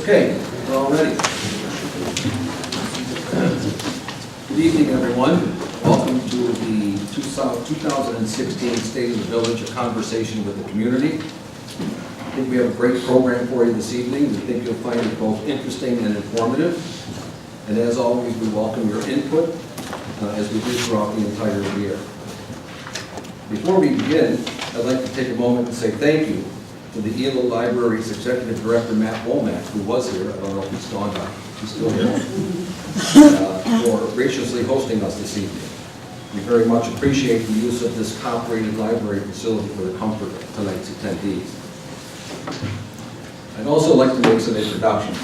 Okay, we're all ready. Good evening, everyone. Welcome to the 2016 State of the Village, a conversation with the community. I think we have a great program for you this evening. We think you'll find it both interesting and informative. And as always, we welcome your input as we do throughout the entire year. Before we begin, I'd like to take a moment and say thank you to the ELO Library's Executive Director, Matt Womack, who was here. I don't know if he's gone back. He's still here. For graciously hosting us this evening. We very much appreciate the use of this top-rated library facility for the comfort of tonight's attendees. I'd also like to make some introductions.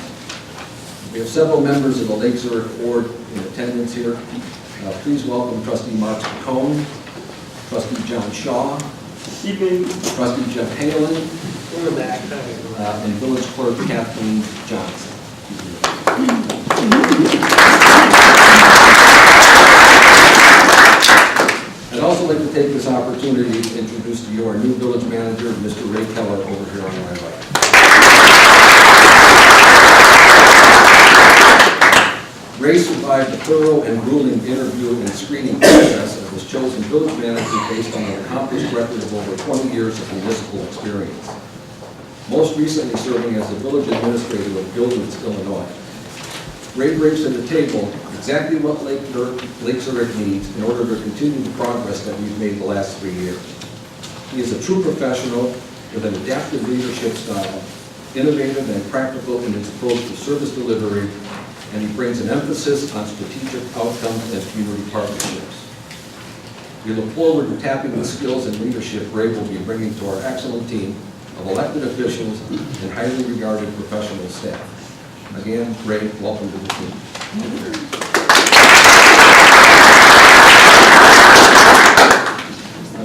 We have several members of the Lake Zurich Board in attendance here. Please welcome Trustee Mark Spicone, Trustee John Shaw, Trustee Jeff Halen, and Village Clerk Kathleen Johnson. I'd also like to take this opportunity to introduce to you our new village manager, Mr. Ray Keller, over here on my right. Ray survived a thorough and grueling interview and screening process and was chosen village manager based on an accomplished record of over 20 years of municipal experience. Most recently serving as the village administrator of Gilbert's, Illinois. Ray brings to the table exactly what Lake Zurich needs in order to continue the progress that we've made the last 3 years. He is a true professional with an adaptive leadership style, innovative and practical in his approach to service delivery, and he brings an emphasis on strategic outcomes and community partnerships. We look forward to tapping the skills and leadership Ray will be bringing to our excellent team of elected officials and highly regarded professional staff. Again, Ray, welcome to the team.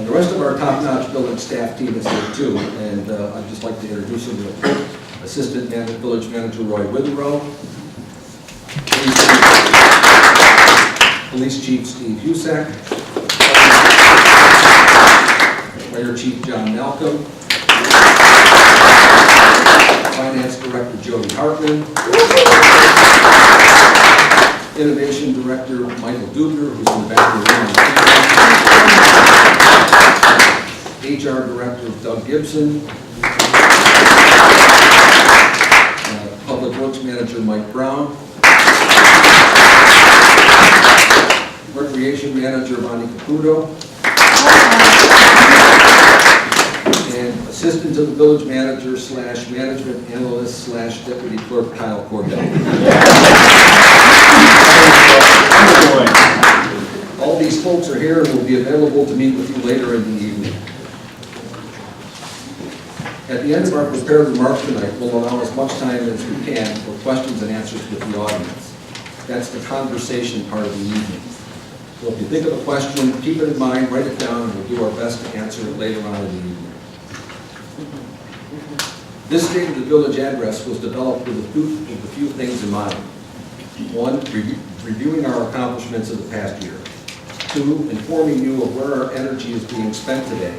The rest of our top-notch village staff team is here too, and I'd just like to introduce you to Assistant Village Manager Roy Witherow, Police Chief Steve Husak, Fire Chief John Malcolm, Finance Director Jody Hartman, Innovation Director Michael Dubner, who's in the back of the room, HR Director Doug Gibson, Public Works Manager Mike Brown, Recreation Manager Bonnie Caputo, and Assistant to the Village Manager / Management Analyst / Deputy Clerk Kyle Cordell. All these folks are here and will be available to meet with you later in the evening. At the end of our prepared remarks tonight, we'll allow as much time as we can for questions and answers with the audience. That's the conversation part of the evening. So if you think of a question, keep it in mind, write it down, and we'll do our best to answer it later on in the evening. This State of the Village address was developed with a few things in mind. One, reviewing our accomplishments of the past year. Two, informing you of where our energy is being spent today.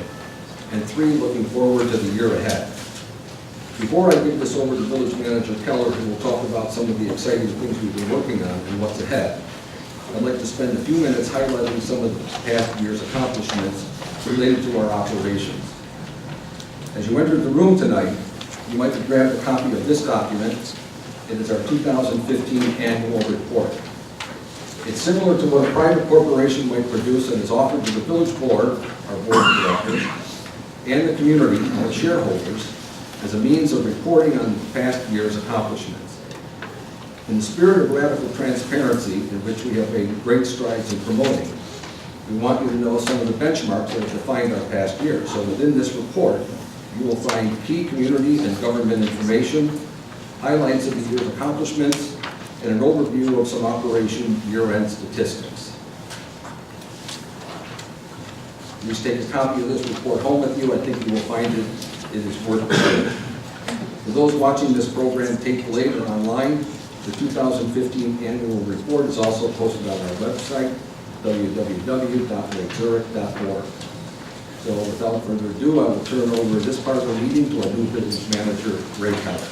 And three, looking forward to the year ahead. Before I give this over to Village Manager Keller, who will talk about some of the exciting things we've been working on and what's ahead, I'd like to spend a few minutes highlighting some of the past year's accomplishments related to our operations. As you entered the room tonight, you might have grabbed a copy of this document. It is our 2015 annual report. It's similar to what a private corporation might produce and is offered to the village board, our board of directors, and the community, and the shareholders, as a means of reporting on the past year's accomplishments. In the spirit of radical transparency, in which we have made great strides in promoting, we want you to know some of the benchmarks that have defined our past year. So within this report, you will find key community and government information, highlights of the year's accomplishments, and an overview of some operation year-end statistics. Please take a copy of this report home with you. I think you will find it is worth it. For those watching this program taped later online, the 2015 annual report is also posted on our website, www.lakezurich.org. So without further ado, I will turn over this part of the meeting to our new business manager, Ray Keller.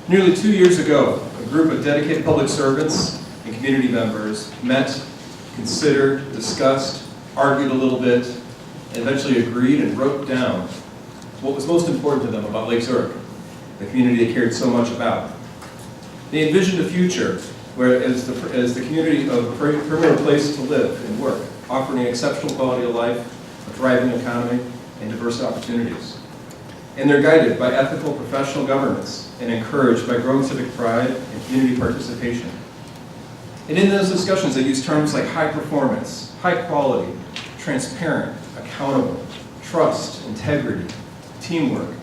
Nearly 2 years ago, a group of dedicated public servants and community members met, considered, discussed, argued a little bit, and eventually agreed and wrote down what was most important to them about Lake Zurich, the community they cared so much about. They envisioned a future where, as the community of a premier place to live and work, offering an exceptional quality of life, a thriving economy, and diverse opportunities. And they're guided by ethical professional governance and encouraged by growing civic pride and community participation. And in those discussions, they use terms like high performance, high quality, transparent, accountable, trust, integrity, teamwork,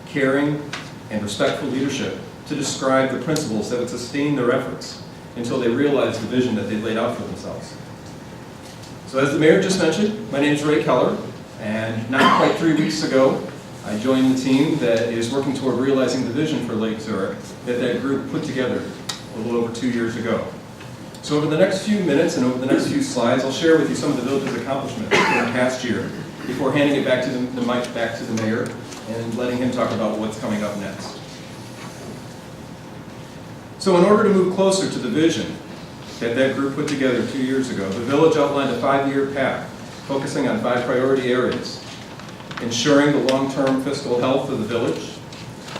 caring, and respectful leadership to describe the principles that would sustain their efforts until they realized the vision that they'd laid out for themselves. So as the mayor just mentioned, my name is Ray Keller, and not quite 3 weeks ago, I joined the team that is working toward realizing the vision for Lake Zurich that group put together a little over 2 years ago. So over the next few minutes and over the next few slides, I'll share with you some of the village's accomplishments in the past year before handing it back to the mic back to the mayor and letting him talk about what's coming up next. So in order to move closer to the vision that group put together 2 years ago, the village outlined a 5-year path focusing on 5 priority areas: ensuring the long-term fiscal health of the village,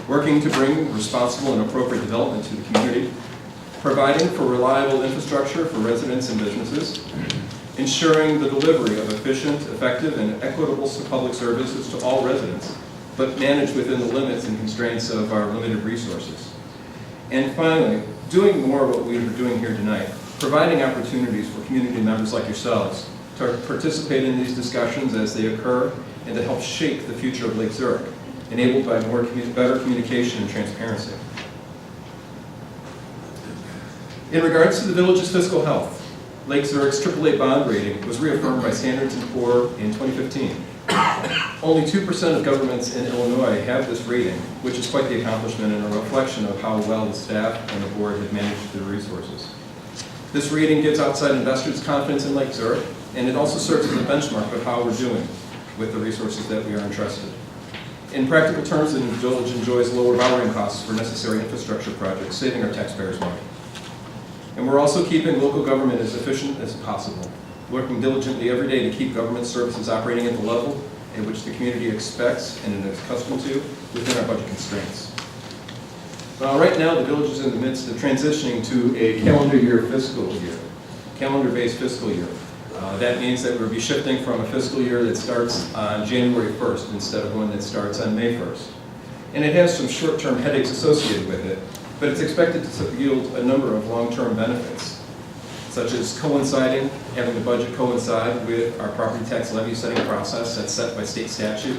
working to bring responsible and appropriate development to the community, providing for reliable infrastructure for residents and businesses, ensuring the delivery of efficient, effective, and equitable public services to all residents, but managed within the limits and constraints of our limited resources. And finally, doing more of what we are doing here tonight, providing opportunities for community members like yourselves to participate in these discussions as they occur and to help shape the future of Lake Zurich, enabled by better communication and transparency. In regards to the village's fiscal health, Lake Zurich's AAA bond rating was reaffirmed by Standards & Poor's in 2015. Only 2% of governments in Illinois have this rating, which is quite the accomplishment and a reflection of how well the staff and the board have managed their resources. This rating gives outside investors confidence in Lake Zurich, and it also serves as a benchmark of how we're doing with the resources that we are entrusted. In practical terms, the village enjoys lower borrowing costs for necessary infrastructure projects, saving our taxpayers money. And we're also keeping local government as efficient as possible, working diligently every day to keep government services operating at the level at which the community expects and is accustomed to within our budget constraints. Well, right now, the village is in the midst of transitioning to a calendar-based fiscal year. That means that we'll be shifting from a fiscal year that starts on January 1st instead of one that starts on May 1st. And it has some short-term headaches associated with it, but it's expected to yield a number of long-term benefits, such as having the budget coincide with our property tax levy setting process that's set by state statute,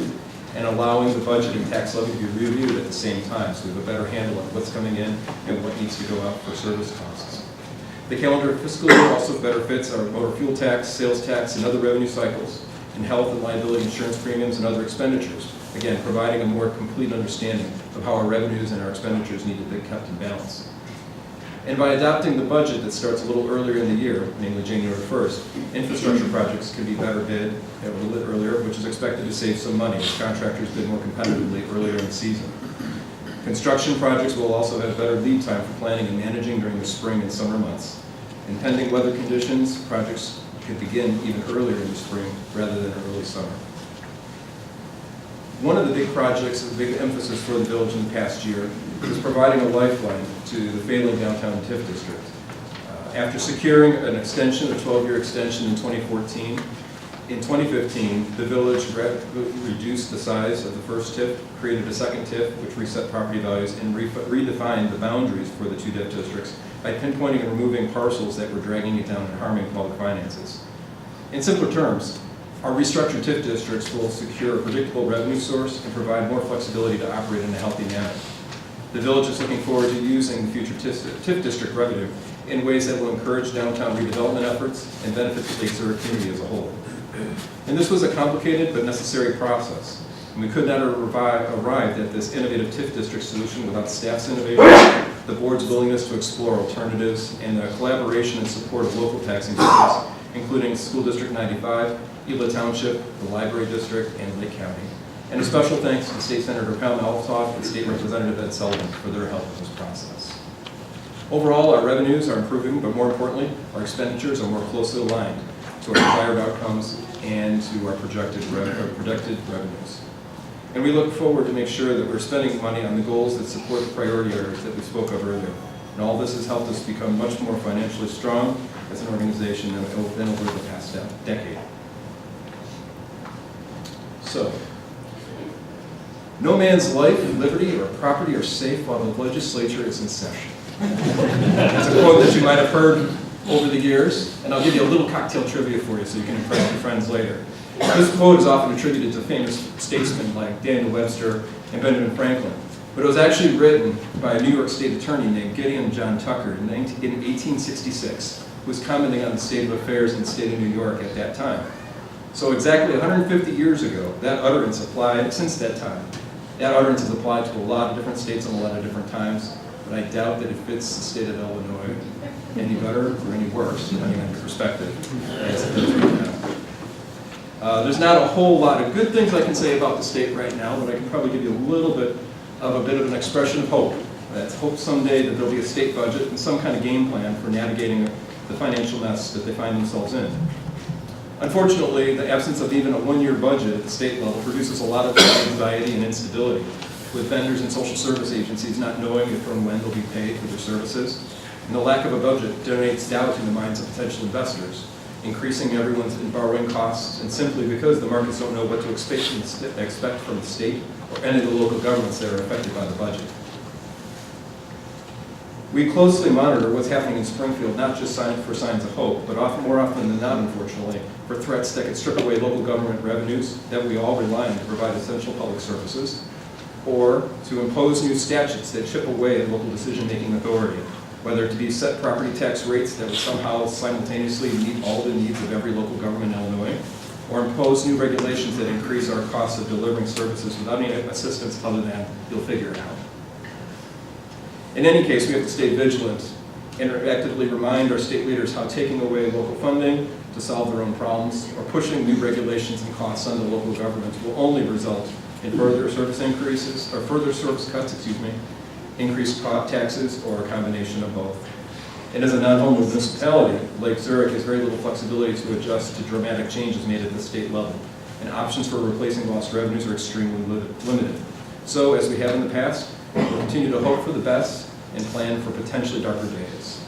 and allowing the budget and tax levy to be reviewed at the same time, so we have a better handle on what's coming in and what needs to go out for service costs. The calendar fiscal year also better fits our motor fuel tax, sales tax, and other revenue cycles, and health and liability insurance premiums and other expenditures, again, providing a more complete understanding of how our revenues and our expenditures need to be kept in balance. And by adopting the budget that starts a little earlier in the year, namely January 1st, infrastructure projects can be better bid a little bit earlier, which is expected to save some money as contractors bid more competitively earlier in the season. Construction projects will also have better lead time for planning and managing during the spring and summer months. And pending weather conditions, projects could begin even earlier in the spring rather than early summer. One of the big projects, the big emphasis for the village in the past year, is providing a lifeline to the failing downtown TIF district. After securing an extension, a 12-year extension in 2014, in 2015, the village reduced the size of the first TIF, created a second TIF, which reset property values, and redefined the boundaries for the 2 TIF districts by pinpointing and removing parcels that were dragging it down and harming public finances. In simpler terms, our restructured TIF districts will secure a predictable revenue source and provide more flexibility to operate in a healthy manner. The village is looking forward to using the future TIF district revenue in ways that will encourage downtown redevelopment efforts and benefit the Lake Zurich community as a whole. And this was a complicated but necessary process. And we could not have arrived at this innovative TIF district solution without staff's innovation, the board's willingness to explore alternatives, and the collaboration and support of local taxing districts, including School District 95, Ela Township, the Library District, and Lake County. And a special thanks to State Senator Pam Altoff and State Representative Ed Sullivan for their help in this process. Overall, our revenues are improving, but more importantly, our expenditures are more closely aligned to our desired outcomes and to our projected revenues. And we look forward to make sure that we're spending money on the goals that support the priority areas that we spoke of earlier. And all this has helped us become much more financially strong as an organization than over the past decade. So, no man's life, liberty, or property are safe while the legislature is in session. That's a quote that you might have heard over the years, and I'll give you a little cocktail trivia for you so you can impress your friends later. This quote is often attributed to famous statesmen like Daniel Webster and Benjamin Franklin, but it was actually written by a New York State attorney named Gideon John Tucker in 1866, who was commenting on the state of affairs in the state of New York at that time. So exactly 150 years ago, that utterance applied, since that time, that utterance has applied to a lot of different states and a lot of different times, but I doubt that it fits the state of Illinois any better or any worse, depending on your perspective, as it does right now. There's not a whole lot of good things I can say about the state right now, but I can probably give you a little bit of an expression of hope. That's hope someday that there'll be a state budget and some kind of game plan for navigating the financial mess that they find themselves in. Unfortunately, the absence of even a one-year budget at the state level produces a lot of anxiety and instability, with vendors and social service agencies not knowing if or when they'll be paid for their services. And the lack of a budget donates doubt in the minds of potential investors, increasing everyone's borrowing costs, and simply because the markets don't know what to expect from the state or any of the local governments that are affected by the budget. We closely monitor what's happening in Springfield, not just for signs of hope, but more often than not, unfortunately, for threats that could strip away local government revenues that we all rely on to provide essential public services, or to impose new statutes that chip away at local decision-making authority, whether to be set property tax rates that would somehow simultaneously meet all the needs of every local government in Illinois, or impose new regulations that increase our costs of delivering services without any assistance other than you'll figure it out. In any case, we have to stay vigilant and actively remind our state leaders how taking away local funding to solve their own problems or pushing new regulations and costs on the local governments will only result in further service increases, or further service cuts, increased taxes, or a combination of both. And as a non-home municipality, Lake Zurich has very little flexibility to adjust to dramatic changes made at the state level, and options for replacing lost revenues are extremely limited. So, as we have in the past, we'll continue to hope for the best and plan for potentially darker days.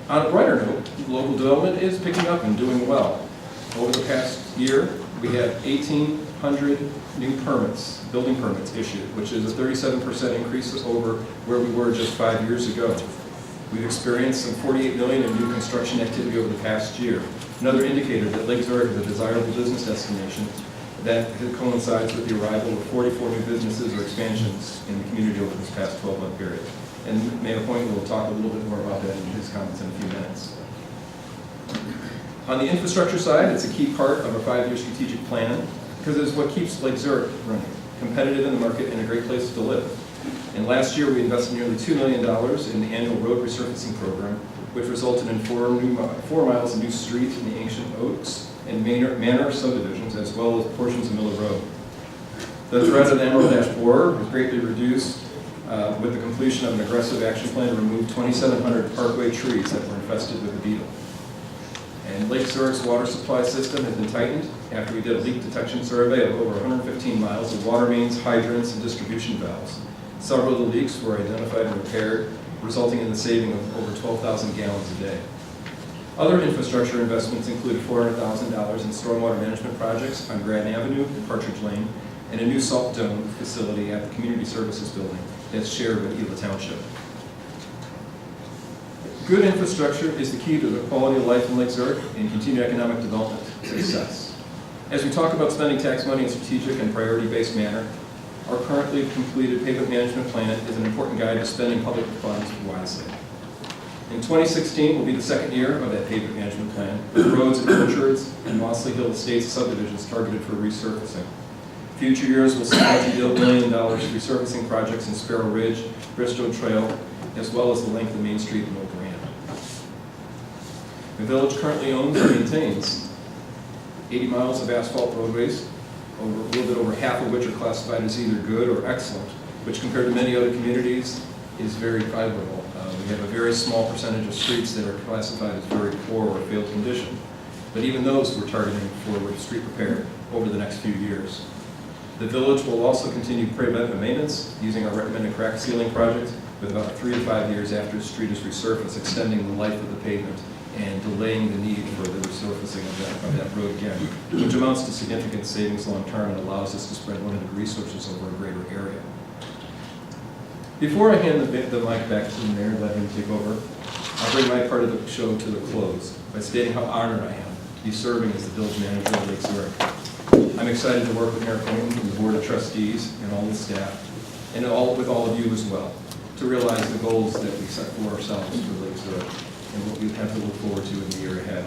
On a brighter note, local development is picking up and doing well. Over the past year, we had 1,800 new permits, building permits issued, which is a 37% increase over where we were just 5 years ago. We've experienced some $48 million in new construction activity over the past year, another indicator that Lake Zurich is a desirable business destination that coincides with the arrival of 44 new businesses or expansions in the community over this past 12-month period. And Mayor Point will talk a little bit more about that in his comments in a few minutes. On the infrastructure side, it's a key part of our 5-year strategic plan because it's what keeps Lake Zurich running, competitive in the market and a great place to live. And last year, we invested nearly $2 million in the annual road resurfacing program, which resulted in 4 miles of new street in the ancient Oaks and Manor subdivisions, as well as portions of Miller Road. The threat of the emerald ash borer was greatly reduced with the completion of an aggressive action plan to remove 2,700 parkway trees that were infested with the beetle. And Lake Zurich's water supply system has been tightened after we did a leak detection survey of over 115 miles of water mains, hydrants, and distribution valves. Several of the leaks were identified and repaired, resulting in the saving of over 12,000 gallons a day. Other infrastructure investments include $400,000 in stormwater management projects on Grand Avenue and Partridge Lane, and a new salt dome facility at the Community Services Building that's shared with Gila Township. Good infrastructure is the key to the quality of life in Lake Zurich and continued economic development success. As we talk about spending tax money in a strategic and priority-based manner, our currently completed pavement management plan is an important guide to spending public funds wisely. In 2016 will be the second year of that pavement management plan, with roads at Orchards and Mossley Hill Estates subdivisions targeted for resurfacing. Future years will see multi-$1 million resurfacing projects in Sparrow Ridge, Bristow Trail, as well as the length of Main Street in Oak Grand. The village currently owns and maintains 80 miles of asphalt roadways, a little bit over half of which are classified as either good or excellent, which compared to many other communities is very favorable. We have a very small percentage of streets that are classified as very poor or failed condition, but even those we're targeting for street repair over the next few years. The village will also continue preventive maintenance using our recommended crack sealing project with about 3 to 5 years after the street is resurfaced, extending the life of the pavement and delaying the need for the resurfacing of that road again, which amounts to significant savings long term and allows us to spread limited resources over a greater area. Before I hand the mic back to the mayor and let him take over, I'll bring my part of the show to the close by stating how honored I am to be serving as the village manager of Lake Zurich. I'm excited to work with Mayor Quinn and the Board of Trustees and all the staff, and with all of you as well, to realize the goals that we set for ourselves for Lake Zurich and what we have to look forward to in the year ahead.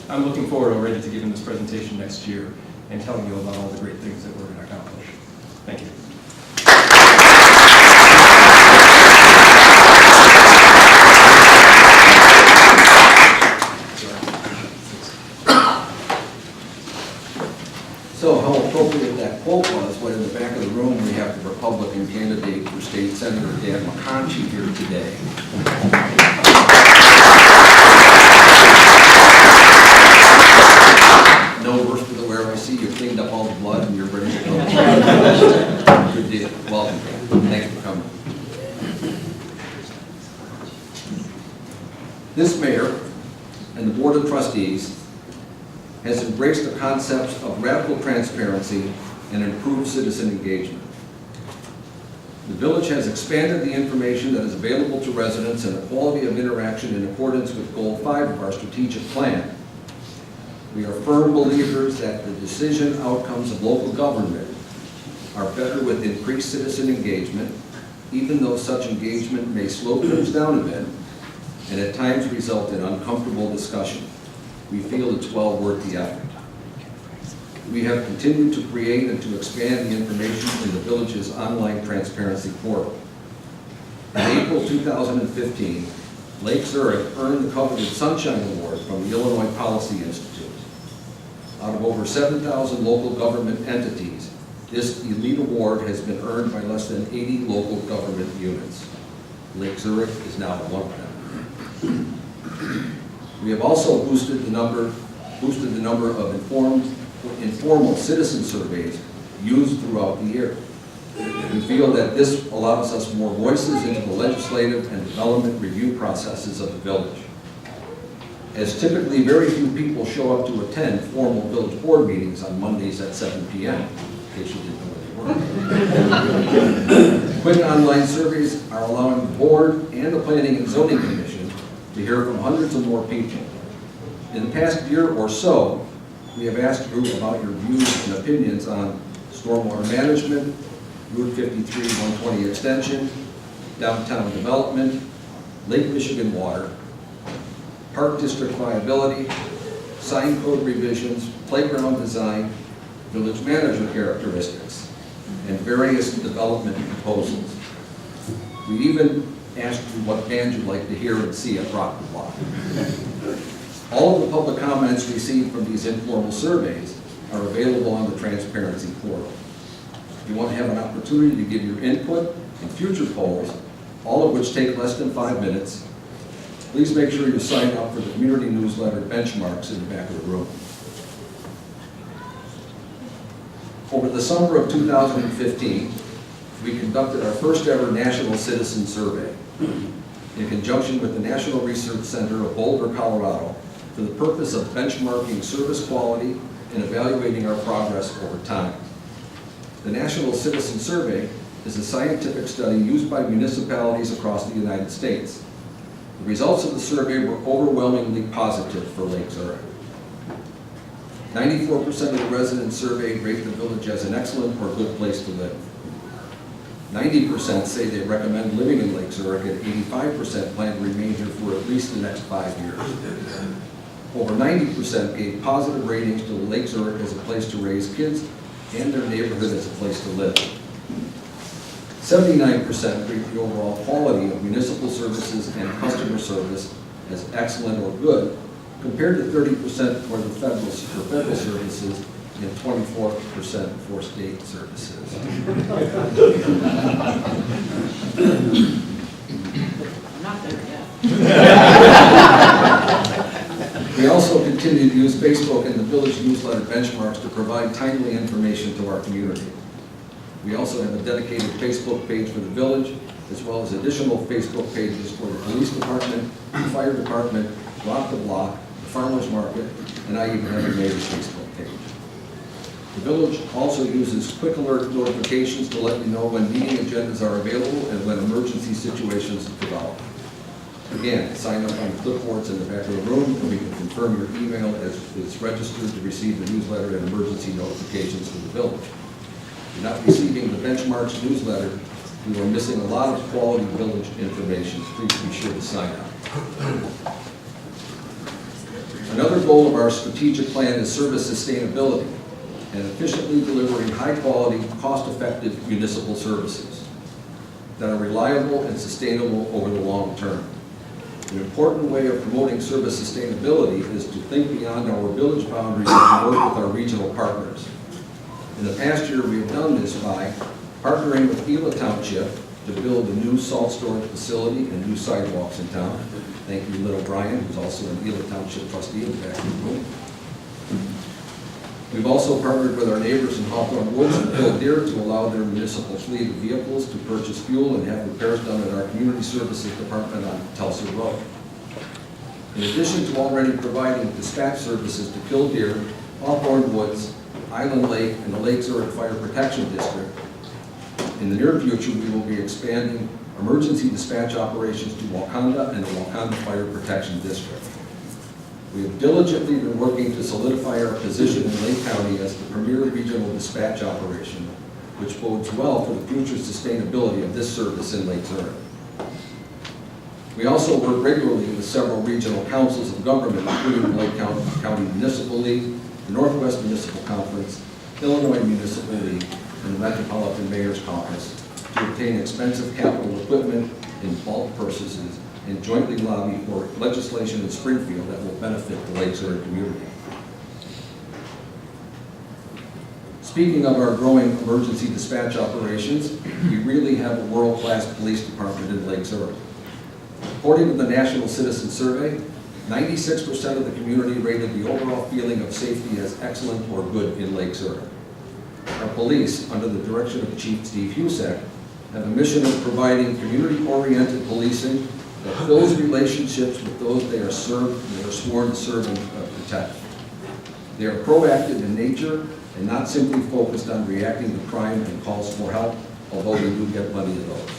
I'm looking forward already to giving this presentation next year and telling you about all the great things that we're going to accomplish. Thank you. So how appropriate that quote was when in the back of the room we have the Republican candidate for state, Senator Dan McConchie, here today. No worse for the wear. I see you cleaned up all the blood and you're ready to go. Good deal. Welcome. Thanks for coming. This mayor and the Board of Trustees has embraced the concepts of radical transparency and improved citizen engagement. The village has expanded the information that is available to residents and the quality of interaction in accordance with Goal 5 of our strategic plan. We are firm believers that the decision outcomes of local government are better with increased citizen engagement, even though such engagement may slow things down a bit and at times result in uncomfortable discussion. We feel it's well worth the effort. We have continued to create and to expand the information in the village's online transparency portal. In April 2015, Lake Zurich earned the coveted Sunshine Award from the Illinois Policy Institute. Out of over 7,000 local government entities, this elite award has been earned by less than 80 local government units. Lake Zurich is now one of them. We have also boosted the number of informal citizen surveys used throughout the year. We feel that this allows us more voices into the legislative and development review processes of the village. As typically very few people show up to attend formal village board meetings on Mondays at 7 p.m., in case you didn't know where they were. Quick online surveys are allowing the board and the Planning and Zoning Commission to hear from hundreds of more people. In the past year or so, we have asked you about your views and opinions on stormwater management, Route 53 120 extension, downtown development, Lake Michigan water, park district viability, sign code revisions, playground design, village manager characteristics, and various development proposals. We even asked you what band you'd like to hear and see at Rock the Block. All of the public comments received from these informal surveys are available on the transparency portal. If you want to have an opportunity to give your input in future polls, all of which take less than 5 minutes, please make sure you sign up for the community newsletter Benchmarks in the back of the room. Over the summer of 2015, we conducted our first ever national citizen survey in conjunction with the National Research Center of Boulder, Colorado, for the purpose of benchmarking service quality and evaluating our progress over time. The National Citizen Survey is a scientific study used by municipalities across the United States. The results of the survey were overwhelmingly positive for Lake Zurich. 94% of the residents surveyed rate the village as an excellent or good place to live. 90% say they recommend living in Lake Zurich, and 85% plan to remain here for at least the next 5 years. Over 90% gave positive ratings to Lake Zurich as a place to raise kids and their neighborhood as a place to live. 79% rate the overall quality of municipal services and customer service as excellent or good, compared to 30% for the federal services and 24% for state services. I'm not there yet. We also continue to use Facebook and the village newsletter benchmarks to provide timely information to our community. We also have a dedicated Facebook page for the village, as well as additional Facebook pages for the police department, the fire department, Block the Block, the farmers market, and I even have a mayor's Facebook page. The village also uses quick alert notifications to let you know when meeting agendas are available and when emergency situations develop. Again, sign up on the clipboards in the back of the room, and we can confirm your email as it's registered to receive the newsletter and emergency notifications from the village. If you're not receiving the benchmarks newsletter, you are missing a lot of quality village information. Please be sure to sign up. Another goal of our strategic plan is service sustainability and efficiently delivering high-quality, cost-effective municipal services that are reliable and sustainable over the long term. An important way of promoting service sustainability is to think beyond our village boundaries and work with our regional partners. In the past year, we have done this by partnering with Gila Township to build a new salt storage facility and new sidewalks in town. Thank you, Little Brian, who's also an Gila Township trustee in the back of the room. We've also partnered with our neighbors in Hawthorne Woods and Bill Deer to allow their municipal fleet of vehicles to purchase fuel and have repairs done at our Community Services Department on Tulsa Road. In addition to already providing dispatch services to Killdeer, Hawthorne Woods, Island Lake, and the Lake Zurich Fire Protection District, in the near future we will be expanding emergency dispatch operations to Wakanda and the Wakanda Fire Protection District. We have diligently been working to solidify our position in Lake County as the premier regional dispatch operation, which bodes well for the future sustainability of this service in Lake Zurich. We also work regularly with several regional councils of government, including the Lake County Municipal League, the Northwest Municipal Conference, Illinois Municipal League, and the Metropolitan Mayor's Caucus to obtain expensive capital equipment in bulk purchases and jointly lobby for legislation in Springfield that will benefit the Lake Zurich community. Speaking of our growing emergency dispatch operations, we really have a world-class police department in Lake Zurich. According to the National Citizen Survey, 96% of the community rated the overall feeling of safety as excellent or good in Lake Zurich. Our police, under the direction of Chief Steve Husak, have a mission of providing community-oriented policing that builds relationships with those they are sworn to serve and protect. They are proactive in nature and not simply focused on reacting to crime and calls for help, although we do get plenty of those.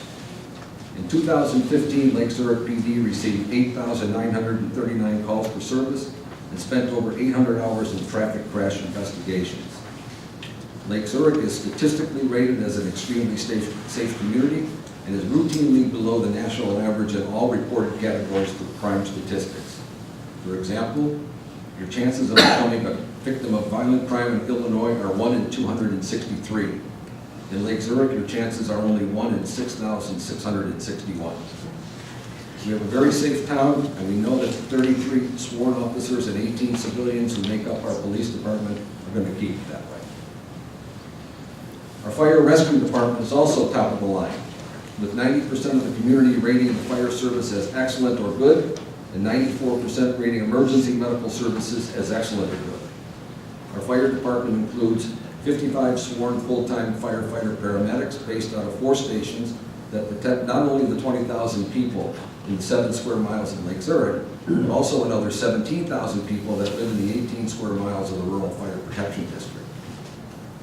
In 2015, Lake Zurich PD received 8,939 calls for service and spent over 800 hours in traffic crash investigations. Lake Zurich is statistically rated as an extremely safe community and is routinely below the national average in all reported categories for crime statistics. For example, your chances of becoming a victim of violent crime in Illinois are 1 in 263. In Lake Zurich, your chances are only 1 in 6,661. We have a very safe town, and we know that the 33 sworn officers and 18 civilians who make up our police department are going to keep it that way. Our fire rescue department is also top of the line, with 90% of the community rating the fire service as excellent or good, and 94% rating emergency medical services as excellent or good. Our fire department includes 55 sworn full-time firefighter paramedics based out of 4 stations that protect not only the 20,000 people in 7 square miles of Lake Zurich, but also another 17,000 people that live in the 18 square miles of the Rural Fire Protection District.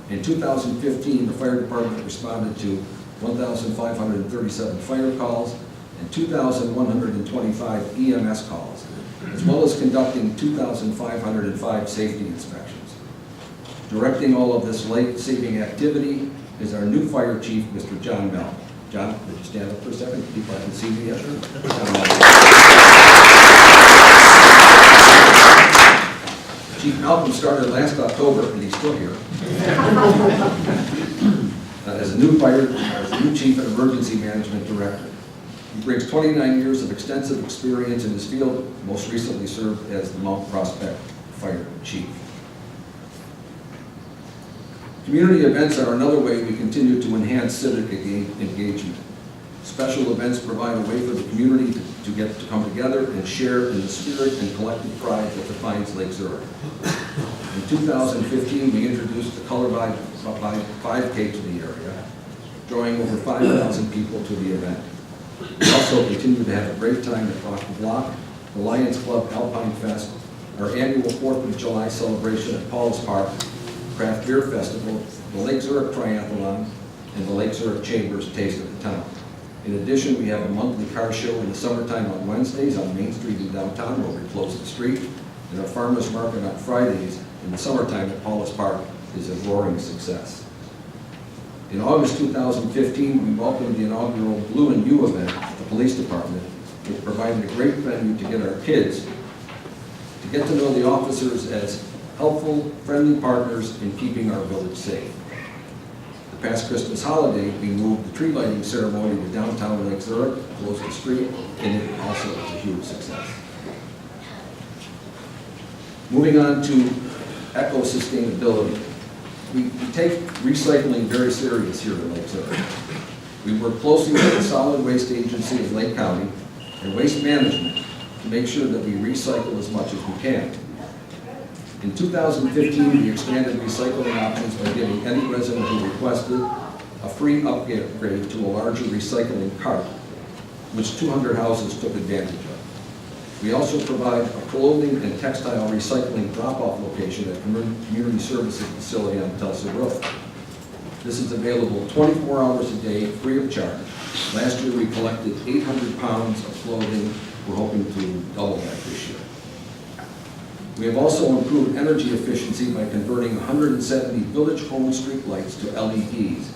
In 2015, the fire department responded to 1,537 fire calls and 2,125 EMS calls, as well as conducting 2,505 safety inspections. Directing all of this life-saving activity is our new fire chief, Mr. John Mel. John, would you stand up for a second? People can see me. Chief Malcolm started last October, and he's still here. As a new chief and emergency management director. He brings 29 years of extensive experience in his field, most recently served as the Mount Prospect Fire Chief. Community events are another way we continue to enhance civic engagement. Special events provide a way for the community to get to come together and share in the spirit and collective pride that defines Lake Zurich. In 2015, we introduced the Color Vibe 5K to the area, drawing over 5,000 people to the event. We also continue to have a great time at Rock the Block, the Lions Club Alpine Fest, our annual 4th of July celebration at Paul's Park, Craft Beer Festival, the Lake Zurich Triathlon, and the Lake Zurich Chambers Taste of the Town. In addition, we have a monthly car show in the summertime on Wednesdays on Main Street in downtown where we close the street, and our farmers market on Fridays in the summertime at Paul's Park is a roaring success. In August 2015, we welcomed the inaugural Blue and You event at the police department, which provided a great venue to get our kids to get to know the officers as helpful, friendly partners in keeping our village safe. The past Christmas holiday, we moved the tree lighting ceremony to downtown Lake Zurich, closed the street, and it also was a huge success. Moving on to eco-sustainability. We take recycling very serious here in Lake Zurich. We work closely with the Solid Waste Agency of Lake County and Waste Management to make sure that we recycle as much as we can. In 2015, we expanded recycling options by giving any resident who requested a free upgrade to a larger recycling cart, which 200 houses took advantage of. We also provide a clothing and textile recycling drop-off location at Community Services Facility on Tulsa Road. This is available 24 hours a day, free of charge. Last year, we collected 800 pounds of clothing. We're hoping to double that this year. We have also improved energy efficiency by converting 170 village home street lights to LEDs,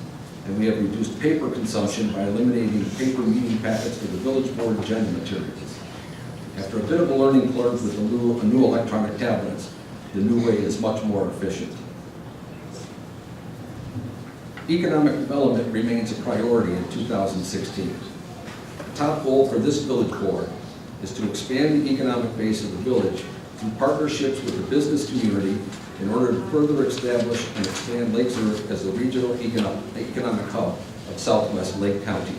and we have reduced paper consumption by eliminating paper meeting packets to the village board agenda materials. After a bit of a learning curve with the new electronic tablets, the new way is much more efficient. Economic development remains a priority in 2016. The top goal for this village board is to expand the economic base of the village through partnerships with the business community in order to further establish and expand Lake Zurich as the regional economic hub of Southwest Lake County.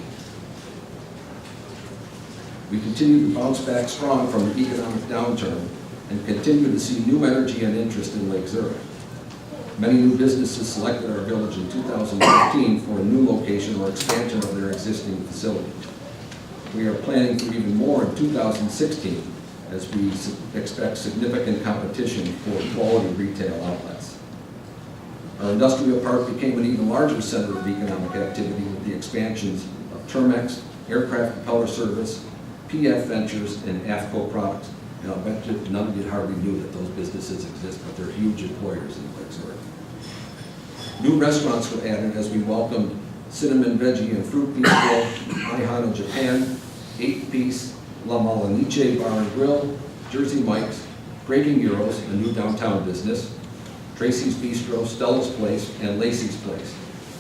We continue to bounce back strong from the economic downturn and continue to see new energy and interest in Lake Zurich. Many new businesses selected our village in 2015 for a new location or expansion of their existing facility. We are planning for even more in 2016 as we expect significant competition for quality retail outlets. Our industrial park became an even larger center of economic activity with the expansions of Termex, Aircraft Propeller Service, PF Ventures, and AFCO Products. And I'll bet you none of you hardly knew that those businesses exist, but they're huge employers in Lake Zurich. New restaurants were added as we welcomed Cinnamon Veggie and Fruit Bistro, Aihana Japan, 8-Piece, La Malaniche Bar and Grill, Jersey Mike's, Breaking Euros, a new downtown business, Tracy's Bistro, Stella's Place, and Lacey's Place,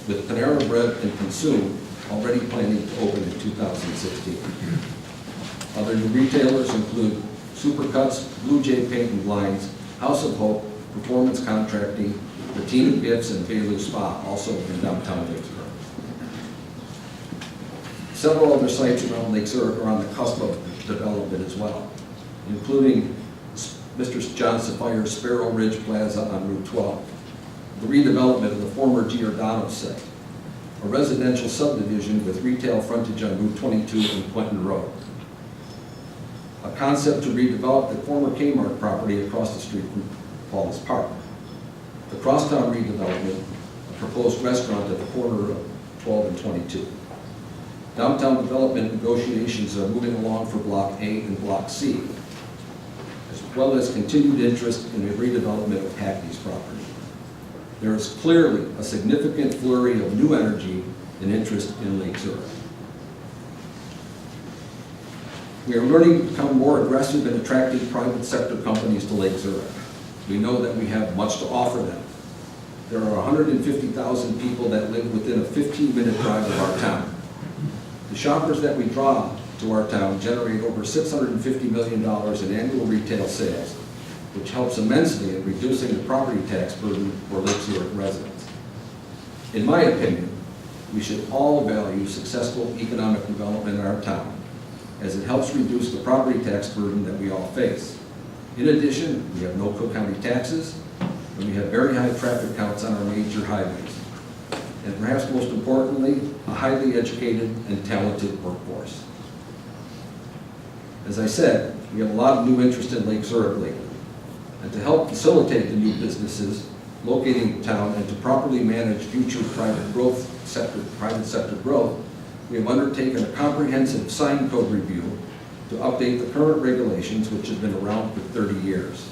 with Panera Bread and Consume already planning to open in 2016. Other new retailers include Supercuts, Blue Jay Paint and Blinds, House of Hope, Performance Contracting, Latina Gifts, and Bailu Spa, also in downtown Lake Zurich. Several other sites around Lake Zurich are on the cusp of development as well, including Mr. John Sapphire's Sparrow Ridge Plaza on Route 12, the redevelopment of the former Giordano site, a residential subdivision with retail frontage on Route 22 and Quentin Road, a concept to redevelop the former Kmart property across the street from Paul's Park, the Crosstown redevelopment, a proposed restaurant at the corner of 12 and 22. Downtown development negotiations are moving along for Block A and Block C, as well as continued interest in the redevelopment of Hackney's property. There is clearly a significant flurry of new energy and interest in Lake Zurich. We are learning to become more aggressive in attracting private sector companies to Lake Zurich. We know that we have much to offer them. There are 150,000 people that live within a 15-minute drive of our town. The shoppers that we draw to our town generate over $650 million in annual retail sales, which helps immensely in reducing the property tax burden for Lake Zurich residents. In my opinion, we should all value successful economic development in our town, as it helps reduce the property tax burden that we all face. In addition, we have no Cook County taxes, and we have very high traffic counts on our major highways. And perhaps most importantly, a highly educated and talented workforce. As I said, we have a lot of new interest in Lake Zurich lately. And to help facilitate the new businesses located in town and to properly manage future private sector growth, we have undertaken a comprehensive sign code review to update the current regulations, which have been around for 30 years.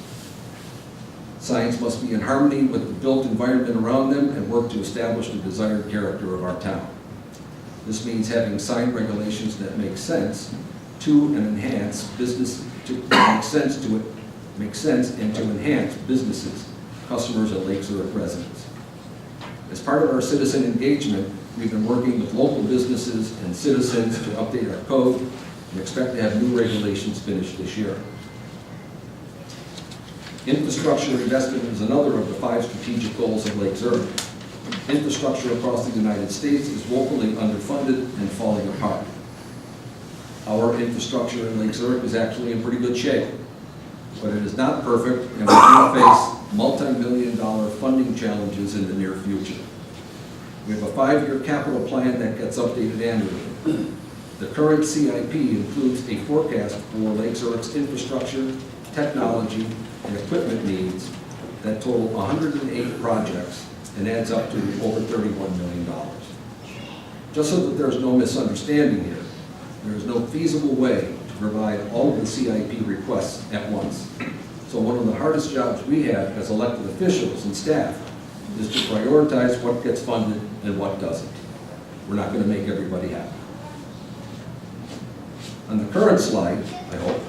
Signs must be in harmony with the built environment around them and work to establish the desired character of our town. This means having sign regulations that make sense to and enhance business, make sense and to enhance businesses, customers, and Lake Zurich residents. As part of our citizen engagement, we've been working with local businesses and citizens to update our code and expect to have new regulations finished this year. Infrastructure investment is another of the 5 strategic goals of Lake Zurich. Infrastructure across the United States is woefully underfunded and falling apart. Our infrastructure in Lake Zurich is actually in pretty good shape, but it is not perfect, and we do face multi-million-dollar funding challenges in the near future. We have a 5-year capital plan that gets updated annually. The current CIP includes a forecast for Lake Zurich's infrastructure, technology, and equipment needs that total 108 projects and adds up to over $31 million. Just so that there's no misunderstanding here, there is no feasible way to provide all of the CIP requests at once. So one of the hardest jobs we have as elected officials and staff is to prioritize what gets funded and what doesn't. We're not going to make everybody happy. On the current slide, I hope,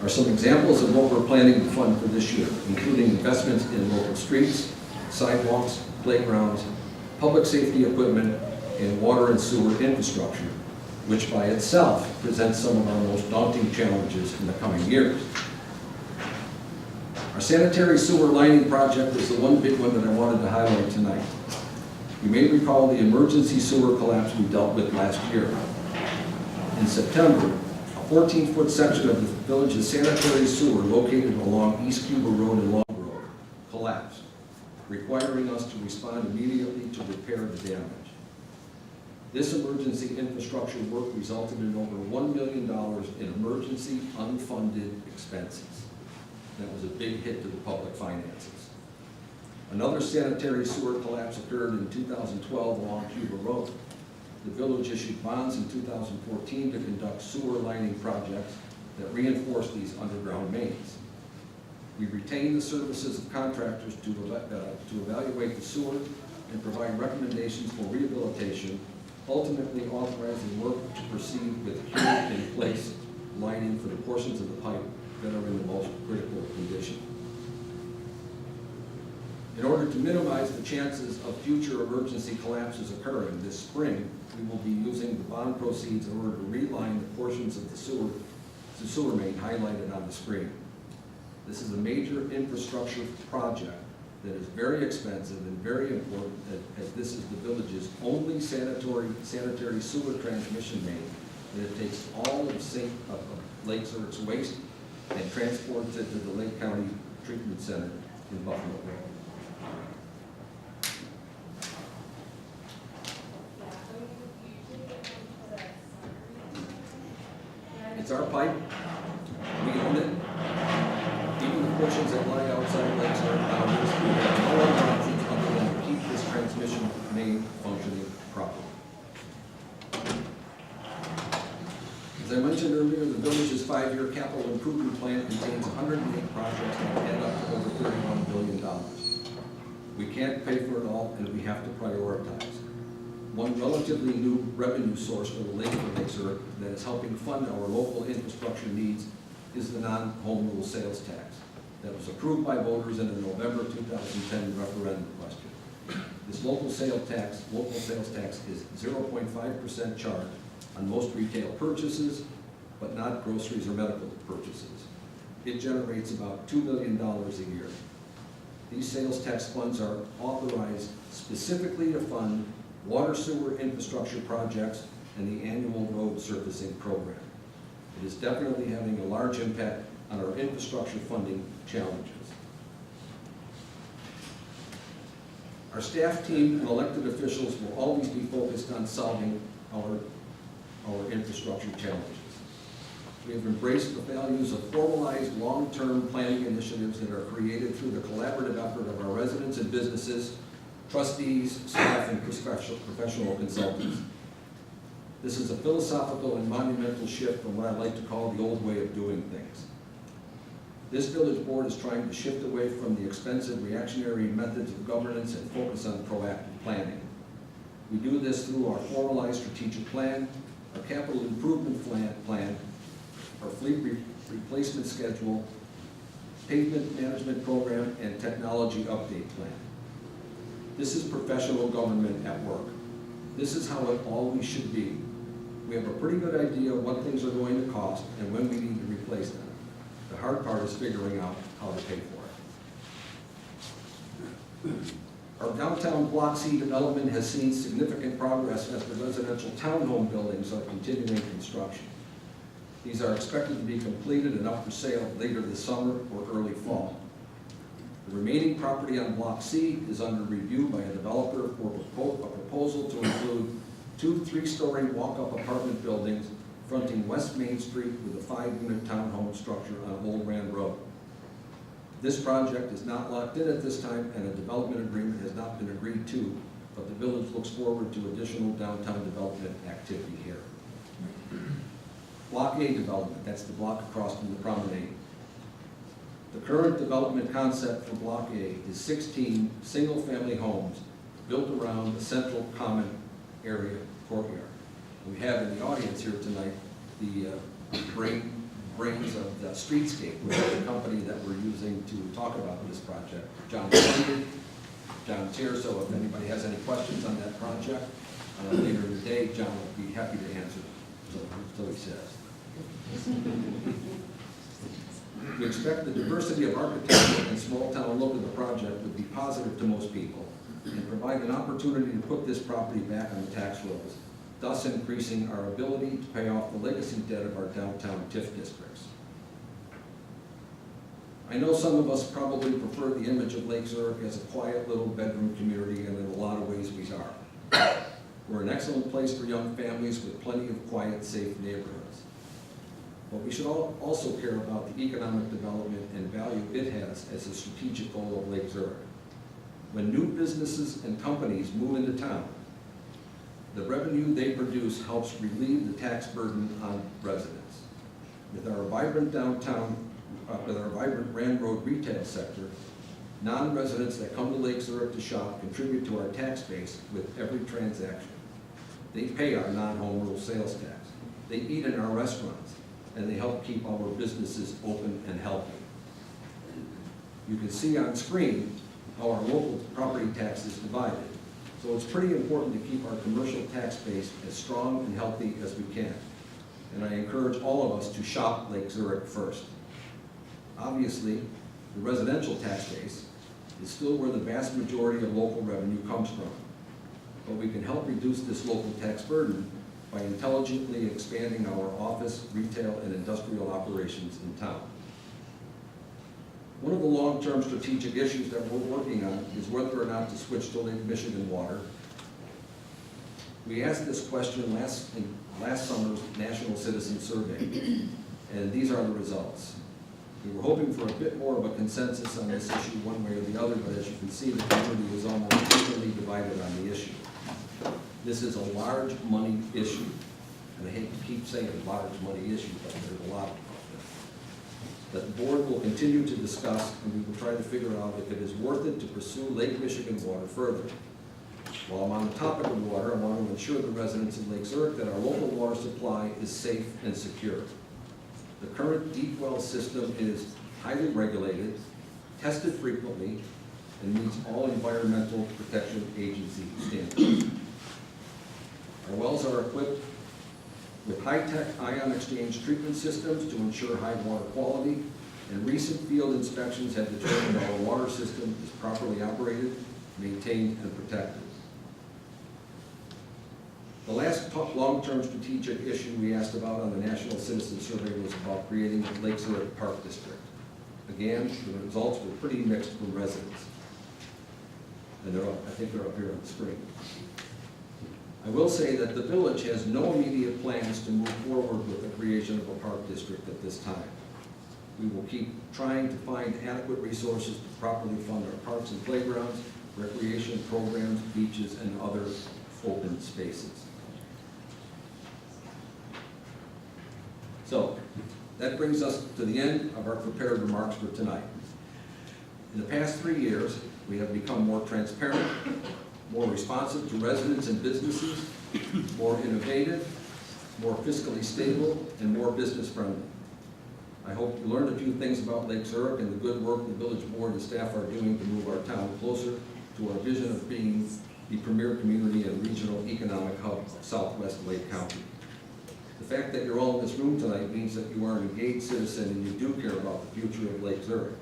are some examples of what we're planning to fund for this year, including investments in local streets, sidewalks, playgrounds, public safety equipment, and water and sewer infrastructure, which by itself presents some of our most daunting challenges in the coming years. Our sanitary sewer lining project is the one big one that I wanted to highlight tonight. You may recall the emergency sewer collapse we dealt with last year. In September, a 14-foot section of the village's sanitary sewer located along East Cuba Road and Long Road collapsed, requiring us to respond immediately to repair the damage. This emergency infrastructure work resulted in over $1 million in emergency unfunded expenses. That was a big hit to the public finances. Another sanitary sewer collapse occurred in 2012 along Cuba Road. The village issued bonds in 2014 to conduct sewer lining projects that reinforce these underground mains. We retained the services of contractors to evaluate the sewer and provide recommendations for rehabilitation, ultimately authorizing work to proceed with cured-in-place lining for the portions of the pipe that are in the most critical condition. In order to minimize the chances of future emergency collapses occurring this spring, we will be using the bond proceeds in order to reline the portions of the sewer main highlighted on the screen. This is a major infrastructure project that is very expensive and very important, as this is the village's only sanitary sewer transmission main, and it takes all of Lake Zurich's waste and transports it to the Lake County Treatment Center in Buffalo Grove. It's our pipe. We own it. Even the portions that lie outside Lake Zurich boundaries, we have no other options other than to keep this transmission main functioning properly. As I mentioned earlier, the village's 5-year capital improvement plan contains 108 projects that add up to over $31 billion. We can't pay for it all, and we have to prioritize. One relatively new revenue source for the Lake Zurich that is helping fund our local infrastructure needs is the non-home rule sales tax that was approved by voters in the November 2010 referendum question. This local sales tax is 0.5% charge on most retail purchases, but not groceries or medical purchases. It generates about $2 million a year. These sales tax funds are authorized specifically to fund water sewer infrastructure projects and the annual road surfacing program. It is definitely having a large impact on our infrastructure funding challenges. Our staff team and elected officials will always be focused on solving our infrastructure challenges. We have embraced the values of formalized long-term planning initiatives that are created through the collaborative effort of our residents and businesses, trustees, staff, and professional consultants. This is a philosophical and monumental shift from what I like to call the old way of doing things. This village board is trying to shift away from the expensive reactionary methods of governance and focus on proactive planning. We do this through our formalized strategic plan, our capital improvement plan, our fleet replacement schedule, pavement management program, and technology update plan. This is professional government at work. This is how it always should be. We have a pretty good idea of what things are going to cost and when we need to replace them. The hard part is figuring out how to pay for it. Our downtown Block C development has seen significant progress as the residential townhome buildings are continuing construction. These are expected to be completed and up for sale later this summer or early fall. The remaining property on Block C is under review by a developer for a proposal to include 2 3-story walk-up apartment buildings fronting West Main Street with a 5-unit townhome structure on Old Rand Road. This project is not locked in at this time, and a development agreement has not been agreed to, but the village looks forward to additional downtown development activity here. Block A development, that's the block across from the promenade. The current development concept for Block A is 16 single-family homes built around the central common area courtyard. We have in the audience here tonight the brains of the Streetscape, which is the company that we're using to talk about this project. John's here, so if anybody has any questions on that project later in the day, John will be happy to answer them, so he says. We expect the diversity of architecture and small-town look of the project would be positive to most people and provide an opportunity to put this property back on the tax rolls, thus increasing our ability to pay off the legacy debt of our downtown TIF districts. I know some of us probably prefer the image of Lake Zurich as a quiet little bedroom community, and in a lot of ways we are. We're an excellent place for young families with plenty of quiet, safe neighborhoods. But we should also care about the economic development and value it has as a strategic goal of Lake Zurich. When new businesses and companies move into town, the revenue they produce helps relieve the tax burden on residents. With our vibrant Rand Road retail sector, non-residents that come to Lake Zurich to shop contribute to our tax base with every transaction. They pay our non-home rule sales tax. They eat in our restaurants, and they help keep our businesses open and healthy. You can see on screen how our local property tax is divided. So it's pretty important to keep our commercial tax base as strong and healthy as we can. And I encourage all of us to shop Lake Zurich first. Obviously, the residential tax base is still where the vast majority of local revenue comes from. But we can help reduce this local tax burden by intelligently expanding our office, retail, and industrial operations in town. One of the long-term strategic issues that we're working on is whether or not to switch to Lake Michigan water. We asked this question in last summer's National Citizen Survey, and these are the results. We were hoping for a bit more of a consensus on this issue one way or the other, but as you can see, the community is almost equally divided on the issue. This is a large money issue, and I hate to keep saying large money issue, but there's a lot of it. That the board will continue to discuss, and we will try to figure out if it is worth it to pursue Lake Michigan water further. While I'm on the topic of water, I want to ensure the residents of Lake Zurich that our local water supply is safe and secure. The current deep well system is highly regulated, tested frequently, and meets all Environmental Protection Agency standards. Our wells are equipped with high-tech ion exchange treatment systems to ensure high water quality, and recent field inspections have determined our water system is properly operated, maintained, and protected. The last long-term strategic issue we asked about on the National Citizen Survey was about creating a Lake Zurich Park District. Again, the results were pretty mixed from residents. And I think they're up here on the screen. I will say that the village has no immediate plans to move forward with the creation of a park district at this time. We will keep trying to find adequate resources to properly fund our parks and playgrounds, recreation programs, beaches, and other open spaces. So, that brings us to the end of our prepared remarks for tonight. In the past 3 years, we have become more transparent, more responsive to residents and businesses, more innovative, more fiscally stable, and more business friendly. I hope you learned a few things about Lake Zurich and the good work the village board and staff are doing to move our town closer to our vision of being the premier community and regional economic hub of Southwest Lake County. The fact that you're all in this room tonight means that you are an engaged citizen and you do care about the future of Lake Zurich.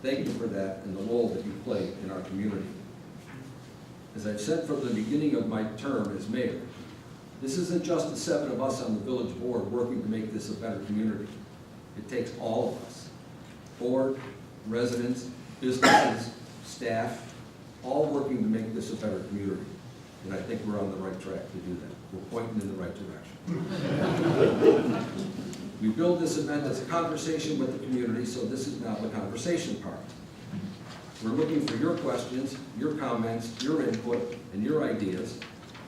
Thank you for that and the role that you play in our community. As I've said from the beginning of my term as mayor, this isn't just the 7 of us on the village board working to make this a better community. It takes all of us, board, residents, businesses, staff, all working to make this a better community. And I think we're on the right track to do that. We're pointing in the right direction. We build this event as a conversation with the community, so this is now the conversation part. We're looking for your questions, your comments, your input, and your ideas.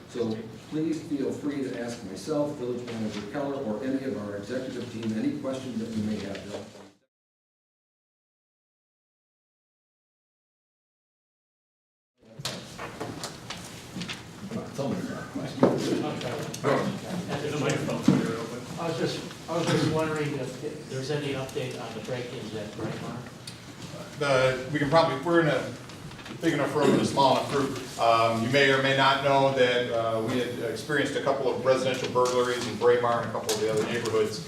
So please feel free to ask myself, Village Manager Keller, or any of our executive team any questions that you may have. I was just wondering if there's any update on the break-ins at Braemar? We're in a big enough room and a small enough group. You may or may not know that we had experienced a couple of residential burglaries in Braemar and a couple of the other neighborhoods,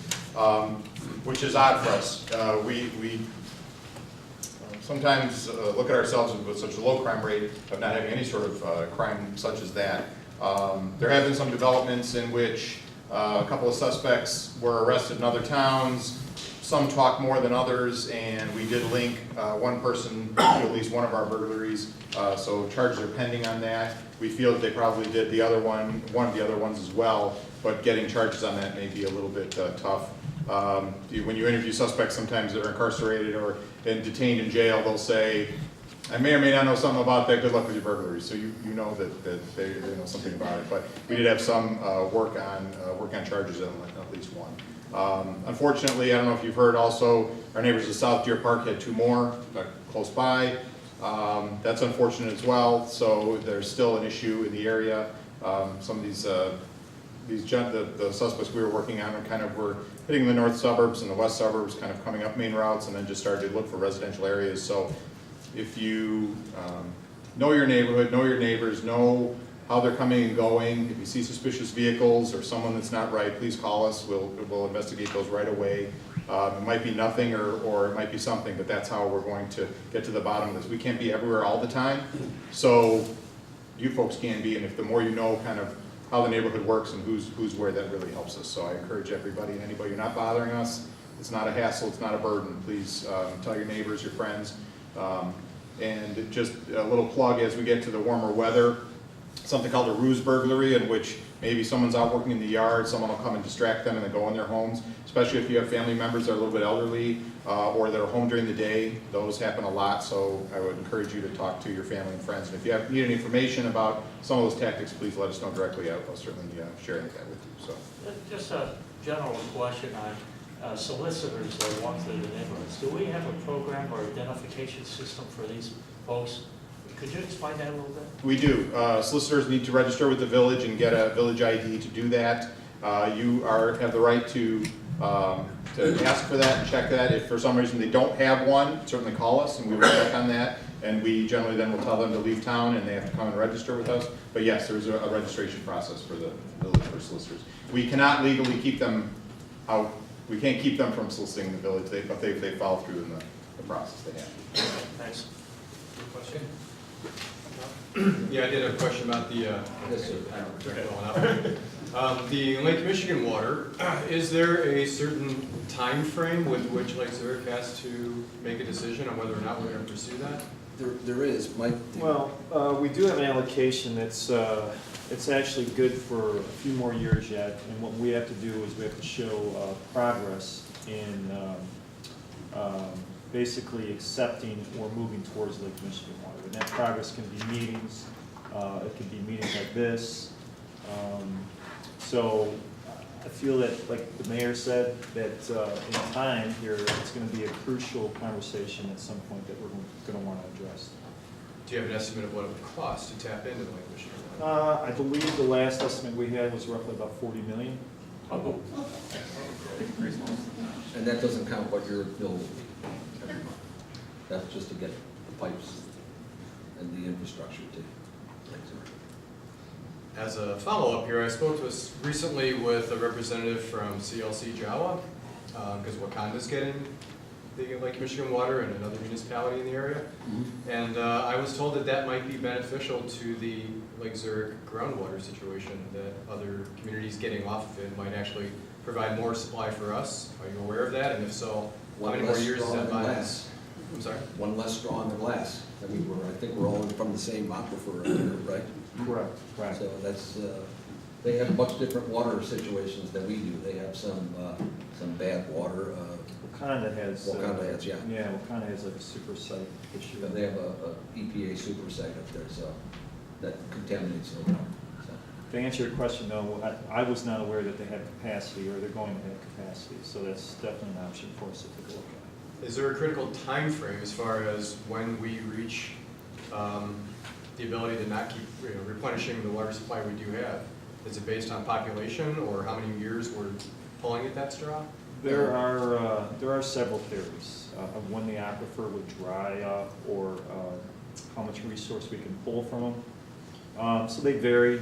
which is odd for us. We sometimes look at ourselves with such a low crime rate of not having any sort of crime such as that. There have been some developments in which a couple of suspects were arrested in other towns. Some talk more than others, and we did link one person to at least one of our burglaries, so charges are pending on that. We feel that they probably did the other one of the other ones as well, but getting charges on that may be a little bit tough. When you interview suspects sometimes that are incarcerated or detained in jail, they'll say, I may or may not know something about that, good luck with your burglary. So you know that they know something about it, but we did have some work on charges on at least one. Unfortunately, I don't know if you've heard also, our neighbors at South Deer Park had 2 more close by. That's unfortunate as well, so there's still an issue in the area. Some of the suspects we were working on were hitting the north suburbs and the west suburbs, kind of coming up main routes, and then just started to look for residential areas. So if you know your neighborhood, know your neighbors, know how they're coming and going, if you see suspicious vehicles or someone that's not right, please call us. We'll investigate those right away. It might be nothing or it might be something, but that's how we're going to get to the bottom of this. We can't be everywhere all the time, so you folks can be, and if the more you know kind of how the neighborhood works and who's where, that really helps us. So I encourage everybody and anybody, you're not bothering us, it's not a hassle, it's not a burden. Please tell your neighbors, your friends. And just a little plug as we get to the warmer weather, something called a ruse burglary, in which maybe someone's out working in the yard, someone will come and distract them and then go in their homes, especially if you have family members that are a little bit elderly or that are home during the day. Those happen a lot, so I would encourage you to talk to your family and friends. And if you need any information about some of those tactics, please let us know directly. I'll certainly share that with you. So, Just a general question on solicitors that walk through the neighborhoods. Do we have a program or identification system for these folks? Could you explain that a little bit? We do. Solicitors need to register with the village and get a village ID to do that. You have the right to ask for that and check that. If for some reason they don't have one, certainly call us and we will check on that And we generally then will tell them to leave town and they have to come and register with us. But yes, there's a registration process for the village for solicitors. We cannot legally keep them out. We can't keep them from soliciting the village, but they follow through in the process they have. Thanks. Question? Yeah, I did have a question about the, Yes, sir. the Lake Michigan water. Is there a certain time frame with which Lake Zurich has to make a decision on whether or not we're going to pursue that? There is, Mike. Well, we do have an allocation that's, it's actually good for a few more years yet, and what we have to do is we have to show progress in basically accepting or moving towards Lake Michigan water. And that progress can be meetings, it can be meetings like this. So I feel that, like the mayor said, that in time here, it's going to be a crucial conversation at some point that we're going to want to address. Do you have an estimate of what it would cost to tap into Lake Michigan? I believe the last estimate we had was roughly about 40 million. And that doesn't count what you're building every month. That's just to get the pipes and the infrastructure to. As a follow-up here, I spoke to us recently with a representative from CLC Jawa, because Wakanda's getting the Lake Michigan water and another municipality in the area. And I was told that that might be beneficial to the Lake Zurich groundwater situation, that other communities getting off of it might actually provide more supply for us. Are you aware of that? And if so, how many more years does that buy us? I'm sorry? One less straw in the glass. I mean, I think we're all from the same aquifer here, right? Correct. Right. So that's, they have much different water situations than we do. They have some bad water. Wakanda has. Wakanda has, yeah. Yeah, Wakanda has like a super site issue. They have a EPA super site up there, so that contaminates the water. So. To answer your question, though, I was not aware that they had capacity or they're going to have capacity, so that's definitely an option for us to take a look at. Is there a critical time frame as far as when we reach the ability to not keep replenishing the water supply we do have? Is it based on population or how many years we're pulling at that straw? There are several theories of when the aquifer would dry up or how much resource we can pull from them. So they vary.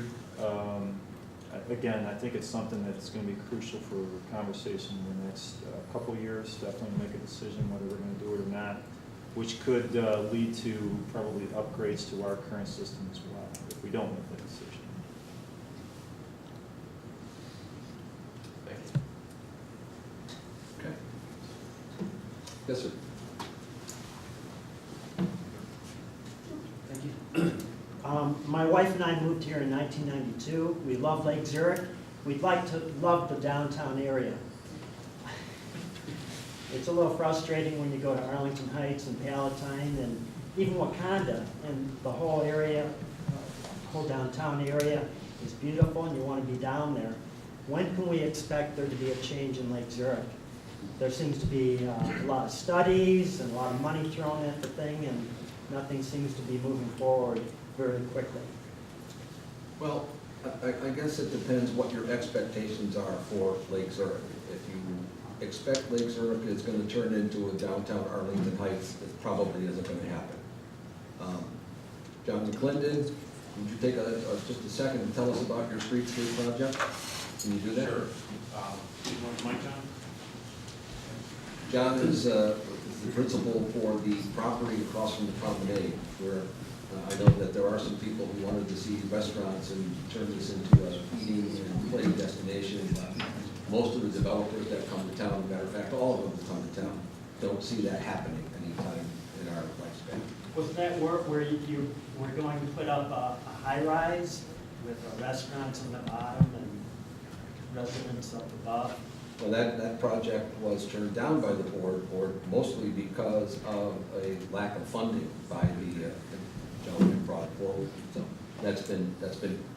Again, I think it's something that's going to be crucial for conversation in the next couple of years. Definitely make a decision whether we're going to do it or not, which could lead to probably upgrades to our current system as well if we don't make that decision. Thank you. Okay. Yes, sir. Thank you. My wife and I moved here in 1992. We love Lake Zurich. We'd like to love the downtown area. It's a little frustrating when you go to Arlington Heights and Palatine and even Wakanda, and the whole area, whole downtown area is beautiful and you want to be down there. When can we expect there to be a change in Lake Zurich? There seems to be a lot of studies and a lot of money thrown at the thing, and nothing seems to be moving forward very quickly. Well, I guess it depends what your expectations are for Lake Zurich. If you expect Lake Zurich is going to turn into a downtown Arlington Heights, it probably isn't going to happen. John McClendon, would you take just a second and tell us about your streetscape project? Can you do that? Sure. You want the mic, John? John is the principal for the property across from the promenade, where I know that there are some people who wanted to see restaurants and turn this into a eating and play destination. Most of the developers that come to town, matter of fact, all of them that come to town, don't see that happening anytime in our lifespan. Was that work where you were going to put up a high-rise with restaurants on the bottom and residents up above? Well, that project was turned down by the board mostly because of a lack of funding by the gentleman brought forward. So that's been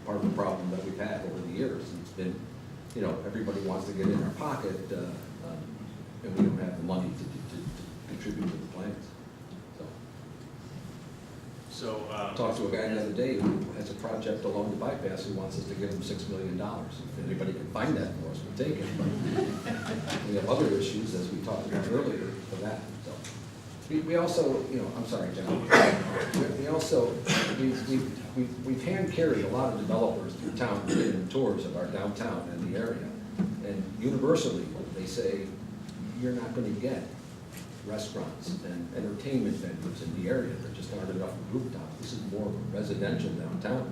part of the problem that we've had over the years. It's been, everybody wants to get in our pocket, and we don't have the money to contribute to the plans. So, Talked to a guy the other day who has a project along the bypass who wants us to give him $6 million. If anybody can find that for us, we'll take it. But we have other issues, as we talked about earlier, for that. So we also, I'm sorry, John. also, we've hand-carried a lot of developers through town, giving tours of our downtown and the area. And universally, they say, you're not gonna get restaurants and entertainment venues in the area. There just aren't enough rooftops. This is more of a residential downtown.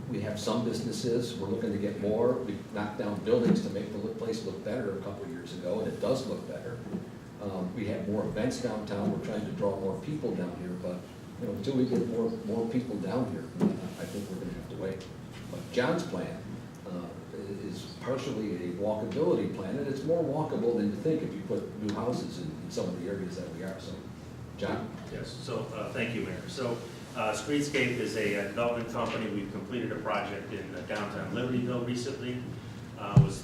We have some businesses, we're looking to get more. We've knocked down buildings to make the place look better a couple of years ago, and it does look better. We have more events downtown, we're trying to draw more people down here, but, you know, until we get more people down here, I think we're gonna have to wait. But John's plan is partially a walkability plan, and it's more walkable than you think if you put new houses in some of the areas that we are, so. John? Yes, so, thank you, Mayor. So, Streetscape is a development company. We've completed a project in downtown Libertyville recently.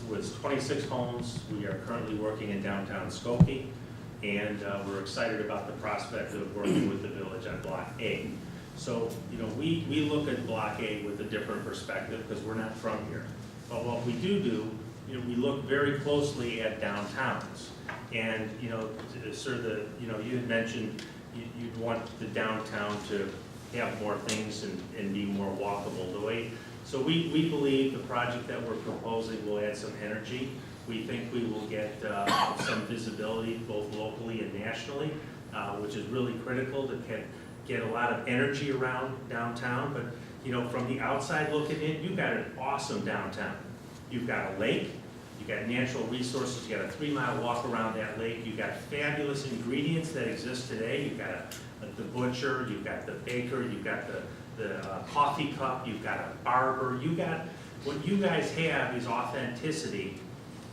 Was 26 homes. We are currently working in downtown Skokie, and we're excited about the prospect of working with the village on Block A. So, you know, we look at Block A with a different perspective because we're not from here. But what we do, you know, we look very closely at downtowns. And, you know, sir, you had mentioned you'd want the downtown to have more things and be more walkable. So we believe the project that we're proposing will add some energy. We think we will get some visibility both locally and nationally, which is really critical to get a lot of energy around downtown. But, you know, from the outside looking in, you've got an awesome downtown. You've got a lake. You've got natural resources. You've got a 3-mile walk around that lake. You've got fabulous ingredients that exist today. You've got the butcher, you've got the baker, you've got the coffee cup, you've got a barber. What you guys have is authenticity.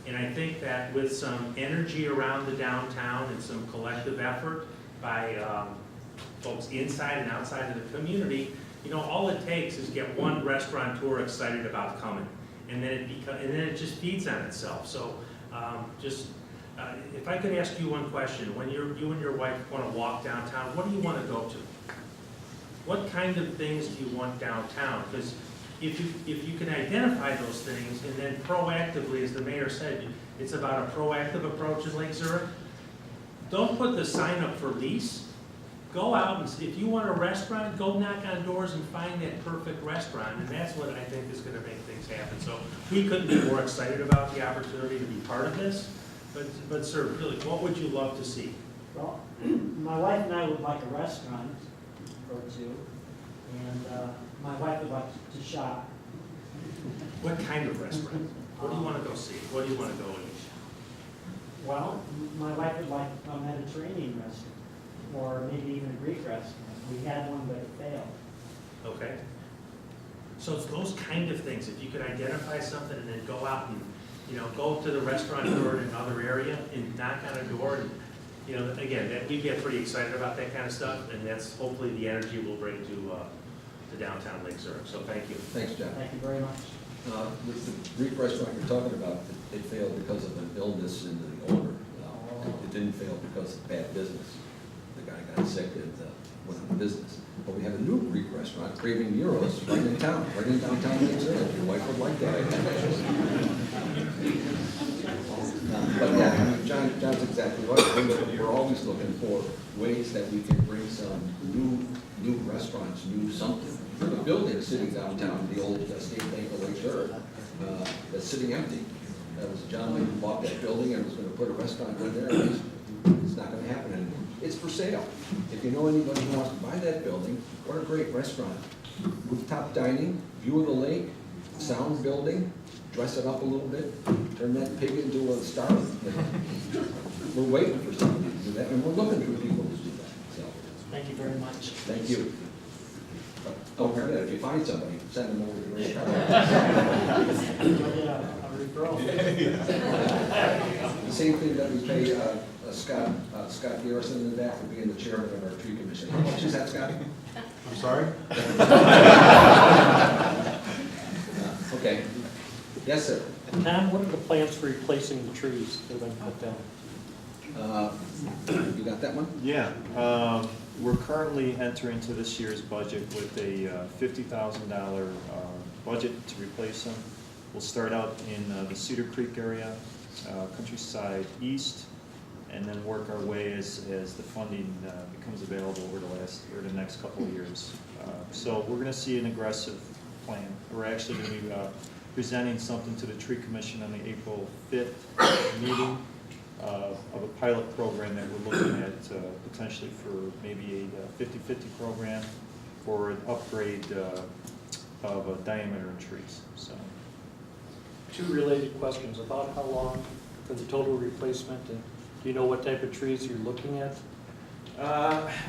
And I think that with some energy around the downtown and some collective effort by folks inside and outside of the community, you know, all it takes is get one restaurateur excited about coming. And then it just feeds on itself. So if I could ask you one question, when you and your wife want to walk downtown, what do you want to go to? What kind of things do you want downtown? Because if you can identify those things and then proactively, as the mayor said, it's about a proactive approach in Lake Zurich. Don't put the sign up for lease. Go out and see, if you want a restaurant, go knock on doors and find that perfect restaurant, and that's what I think is going to make things happen. So we couldn't be more excited about the opportunity to be part of this. But sir, really, what would you love to see? Well, my wife and I would like a restaurant or two, and my wife would like to shop. What kind of restaurant? What do you want to go see? What do you want to go eat? Well, my wife would like a Mediterranean restaurant, or maybe even a Greek restaurant. We had one, but it failed. Okay. So it's those kind of things. If you could identify something and then go out and, you know, go to the restaurateur in another area and knock on a door, and, you know, again, we get pretty excited about that kind of stuff, and that's hopefully the energy we'll bring to downtown Lake Zurich. So thank you. Thanks, John. Thank you very much. With the Greek restaurant you're talking about, it failed because of an illness in the owner. It didn't fail because of bad business. The guy got sick and went out of business. But we have a new Greek restaurant, Craving Euros, right in town, right in downtown Lake Zurich. Your wife would like that. But yeah, I mean, John's exactly right. We're always looking for ways that we can bring some new restaurants, new something. The building sitting downtown, the old State Bank of Lake Zurich, that's sitting empty. That was John who bought that building and was going to put a restaurant in there. And it's not going to happen anymore. It's for sale. If you know anybody who wants to buy that building, what a great restaurant. Rooftop dining, view of the lake, sound building, dress it up a little bit, turn that pig into a star. We're waiting for somebody to do that, and we're looking for people to do that. So, Thank you very much. thank you. But don't forget, if you find somebody, send them over to Ray. A referral. The same thing that we pay Scott Garrison in the back for being the chairman of our tree commission. How much is that, Scott? I'm sorry? Okay. Yes, sir. Tom, what are the plans for replacing the trees that have been cut down? You got that one? Yeah, we're currently entering into this year's budget with a $50,000 budget to replace them. We'll start out in the Cedar Creek area, Countryside East, and then work our way as the funding becomes available over the next next couple of years. So we're gonna see an aggressive plan. We're actually gonna be presenting something to the Tree Commission on the April 5th meeting of a pilot program that we're looking at potentially for maybe a 50-50 program for an upgrade of a diameter in trees, so. Two related questions, about how long for the total replacement, and do you know what type of trees you're looking at?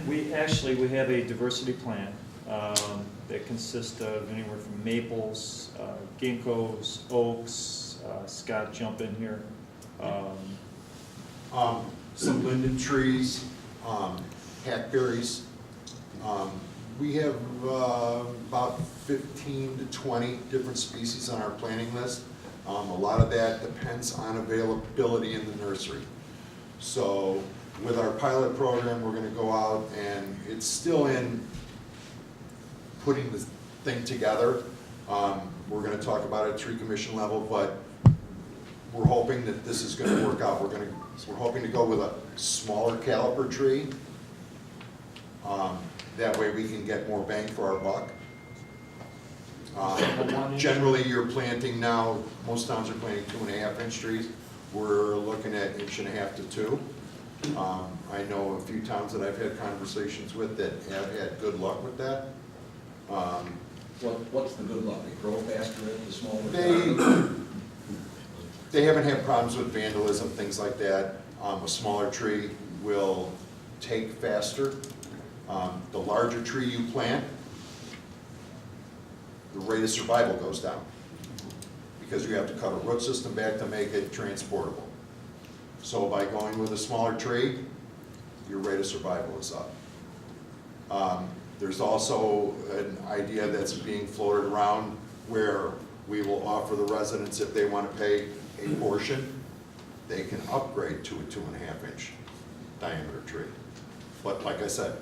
We have a diversity plan that consists of anywhere from maples, ginkgos, oaks, Scott, jump in here. Some linden trees, hackberries. We have about 15 to 20 different species on our planting list. A lot of that depends on availability in the nursery. So with our pilot program, we're gonna go out, and it's still in putting this thing together. We're gonna talk about it at tree commission level, but we're hoping that this is gonna work out. We're hoping to go with a smaller caliper tree. That way we can get more bang for our buck. Generally, you're planting now, most towns are planting 2.5-inch trees. We're looking at 1.5 to 2. I know a few towns that I've had conversations with that have had good luck with that. What's the good luck? They grow faster at the smaller? They haven't had problems with vandalism, things like that. A smaller tree will take faster. The larger tree you plant, the rate of survival goes down because you have to cut a root system back to make it transportable. So by going with a smaller tree, your rate of survival is up. There's also an idea that's being floated around where we will offer the residents, if they want to pay a portion, they can upgrade to a 2.5-inch diameter tree. But like I said,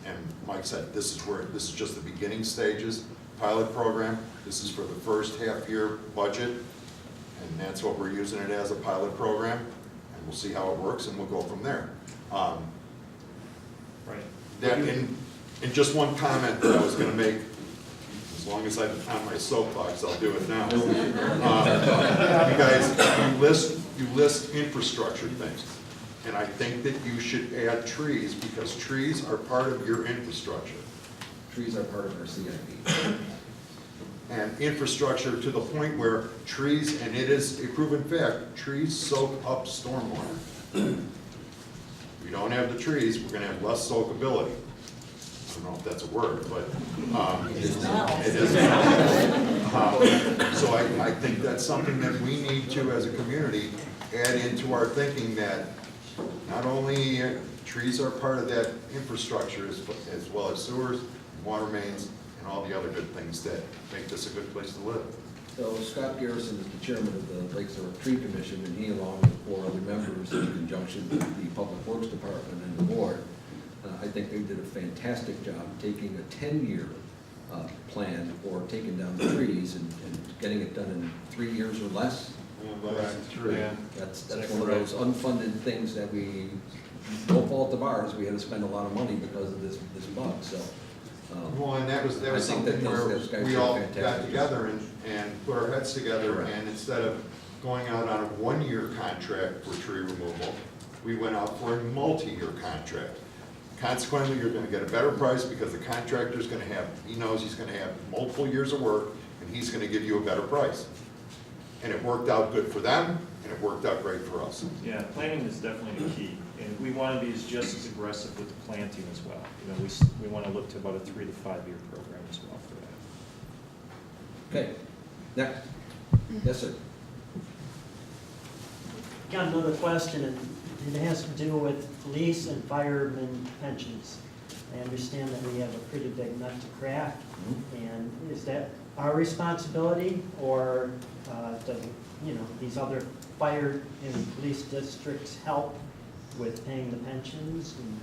and Mike said, this is just the beginning stages, pilot program. This is for the first half-year budget, and that's what we're using it as, a pilot program, and we'll see how it works, and we'll go from there. Right. That in just one comment that I was going to make, as long as I'm on my soapbox, I'll do it now. You guys, you list infrastructure things. And I think that you should add trees, because trees are part of your infrastructure. Trees are part of our CIP. And infrastructure to the point where trees, and it is a proven fact, trees soak up stormwater. If we don't have the trees, we're gonna have less soakability. I don't know if that's a word, but it is. So I think that's something that we need to, as a community, add into our thinking, that not only trees are part of that infrastructure, as well as sewers, water mains, and all the other good things that make this a good place to live. So Scott Garrison is the chairman of the Lakes River Tree Commission, and he, along with 4 other members, in conjunction with the Public Works Department and the board, I think they did a fantastic job taking a 10-year plan for taking down the trees and getting it done in 3 years or less. Yeah. That's one of those unfunded things that we, no fault of ours, we had to spend a lot of money because of this bug, so. Well, and that was I think something that where those guys we did all fantastic got job. together and put our heads together, Correct. and instead of going out on a 1-year contract for tree removal, we went out for a multi-year contract. Consequently, you're gonna get a better price because the contractor's gonna have, he knows he's gonna have multiple years of work, and he's gonna give you a better price. And it worked out good for them, and it worked out great for us. Yeah, planting is definitely the key, and we want to be just as aggressive with the planting as well. You know, we want to look to about a 3 to 5 year program as well for that. Okay, next. Yes, sir. Got another question, and it has to do with police and firemen pensions. I understand that we have a pretty big nut to crack, and is that our responsibility, or do these other fire and police districts help with paying the pensions? And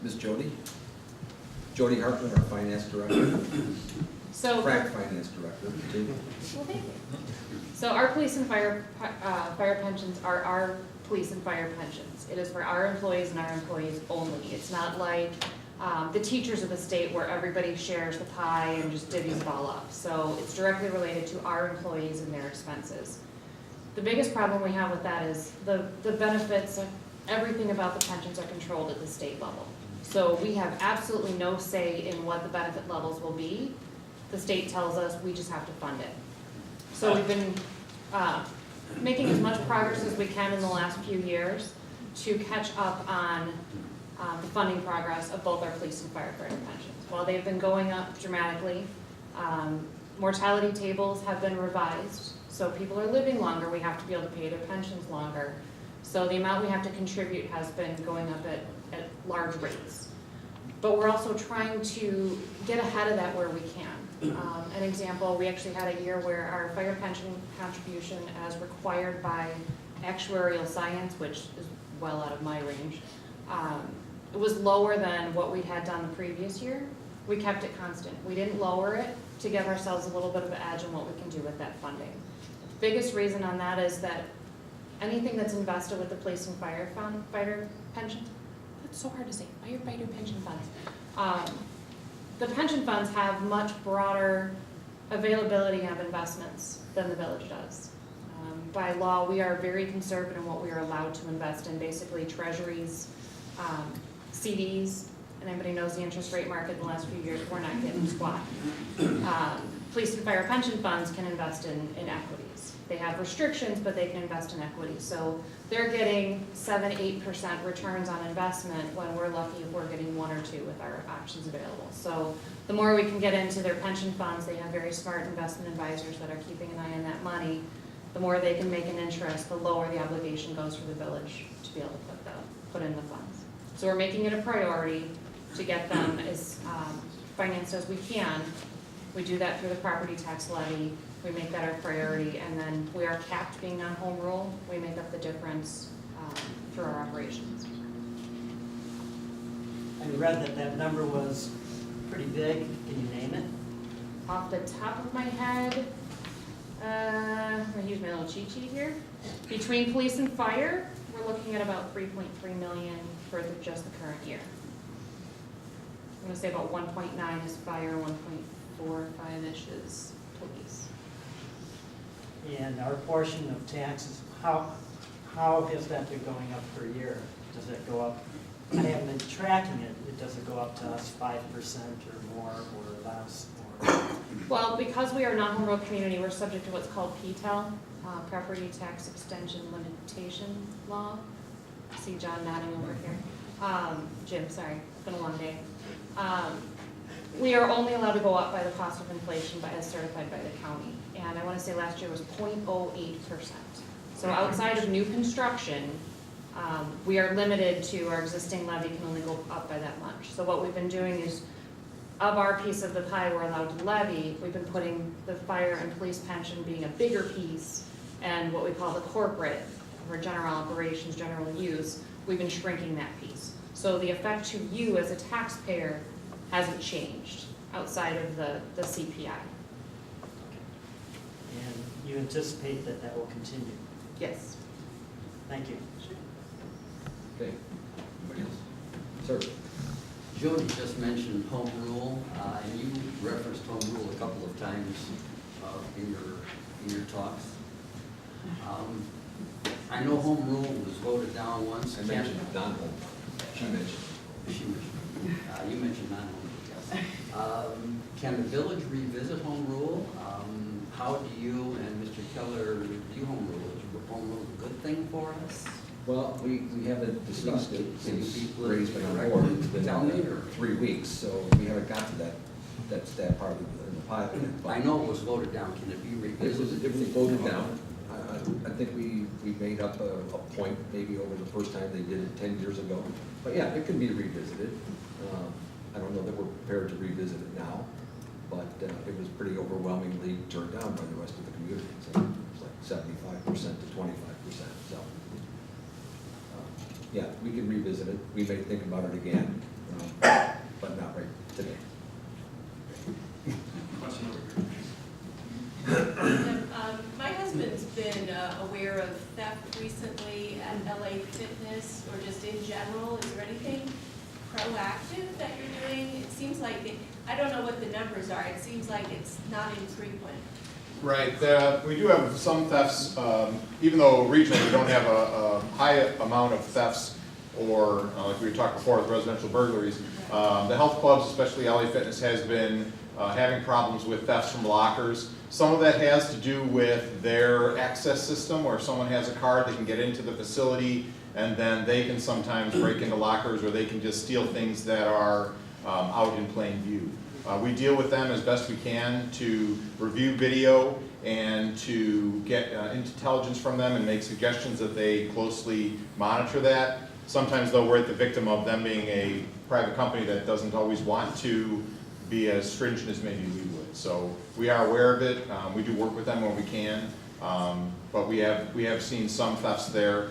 Ms. Jody Hartman, our finance director, So, crack finance director, too. well, thank you. So our police and fire pensions are our police and fire pensions. It is for our employees and our employees only. It's not like the teachers of the state where everybody shares the pie and just divvies it all up. So it's directly related to our employees and their expenses. The biggest problem we have with that is the benefits, everything about the pensions are controlled at the state level. So we have absolutely no say in what the benefit levels will be. The state tells us we just have to fund it. So we've been making as much progress as we can in the last few years to catch up on the funding progress of both our police and firefighter pensions. While they've been going up dramatically, mortality tables have been revised, so people are living longer, we have to be able to pay their pensions longer. So the amount we have to contribute has been going up at large rates. But we're also trying to get ahead of that where we can. An example, we actually had a year where our fire pension contribution as required by actuarial science, which is well out of my range, it was lower than what we had done the previous year. We kept it constant. We didn't lower it to give ourselves a little bit of an edge on what we can do with that funding. The biggest reason on that is that anything that's invested with the police and firefighter pensions, that's so hard to say, firefighter pension funds. The pension funds have much broader availability of investments than the village does. By law, we are very conservative in what we are allowed to invest in, basically treasuries, CDs, and everybody knows the interest rate market in the last few years, we're not getting squat. Police and fire pension funds can invest in equities. They have restrictions, but they can invest in equities. So they're getting 7-8% returns on investment when we're lucky if we're getting 1 or 2 with our options available. So the more we can get into their pension funds, they have very smart investment advisors that are keeping an eye on that money. The more they can make an interest, the lower the obligation goes for the village to be able to put in the funds. So we're making it a priority to get them as financed as we can. We do that through the property tax levy. We make that our priority, and then we are capped being on home rule. We make up the difference through our operations. I read that number was pretty big. Can you name it? Off the top of my head, I'm gonna use my little cheat sheet here. Between police and fire, we're looking at about 3.3 million for just the current year. I'm gonna say about 1.9 is fire, 1.45-ish is police. And our portion of taxes, how has that been going up per year? Does it go up? I haven't been tracking it. Does it go up to us 5% or more or less? Well, because we are a non-home rule community, we're subject to what's called PTEL, Property Tax Extension Limitation Law. I see John nodding over here. Jim, sorry, it's been a long day. We are only allowed to go up by the cost of inflation as certified by the county. And I want to say last year was 0.08%. So outside of new construction, we are limited to our existing levy can only go up by that much. So what we've been doing is, of our piece of the pie we're allowed to levy, we've been putting the fire and police pension being a bigger piece, and what we call the corporate, or general operations, general use, we've been shrinking that piece. So the effect to you as a taxpayer hasn't changed outside of the CPI. And you anticipate that will continue? Yes. Thank you. Okay. Anybody else? Sir? Jody just mentioned home rule, and you referenced home rule a couple of times in your talks. I know home rule was voted down once. I mentioned non-home. She mentioned. You mentioned non-home, yes. Can the village revisit home rule? How do you and Mr. Keller view home rule? Is home rule a good thing for us? Well, we haven't discussed it Can you since be raised by politically the board. correct? It's been Tell down me, there or- 3 weeks, so we haven't got to that part of the pilot. I know it was voted down. Can it be revisited? If they voted down, I think we made up a point maybe over the first time they did it 10 years ago. But yeah, it can be revisited. I don't know that we're prepared to revisit it now, but it was pretty overwhelmingly turned down by the rest of the community. So it was like 75% to 25%. So yeah, we can revisit it. We may think about it again, but not right today. Question over here. My husband's been aware of theft recently at LA Fitness or just in general. Is there anything proactive that you're like, I don't know what the numbers are, it seems like it's not infrequent. Right, we do have some thefts, even though regionally we don't have a high amount of thefts, or like we talked before with residential burglaries. The health clubs, especially LA Fitness, has been having problems with thefts from lockers. Some of that has to do with their access system, where if someone has a card, they can get into the facility, and then they can sometimes break into lockers, or they can just steal things that are out in plain view. We deal with them as best we can to review video and to get intelligence from them and make suggestions that they closely monitor that. Sometimes though, we're at the victim of them being a private company that doesn't always want to be as stringent as maybe we would. So we are aware of it. We do work with them when we can, but we have seen some thefts there.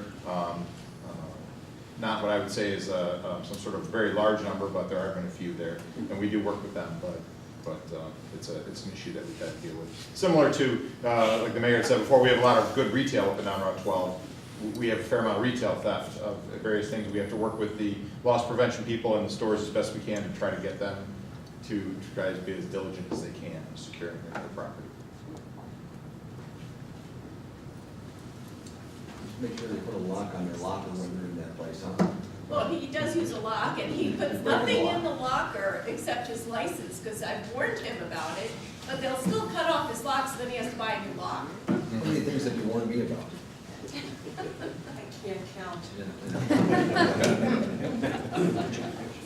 Not what I would say is some sort of very large number, but there have been a few there, and we do work with them. But it's an issue that we've had to deal with. Similar to like the mayor had said before, we have a lot of good retail up and down Route 12. We have a fair amount of retail theft of various things. We have to work with the loss prevention people in the stores as best we can to try to get them to try to be as diligent as they can in securing their property. Make sure they put a lock on their locker when they're in that place, huh? Well, he does use a lock, and he puts nothing in the locker except his license, because I've warned him about it, but they'll still cut off his lock, so then he has to buy a new lock. How many things have you warned me about? I can't count.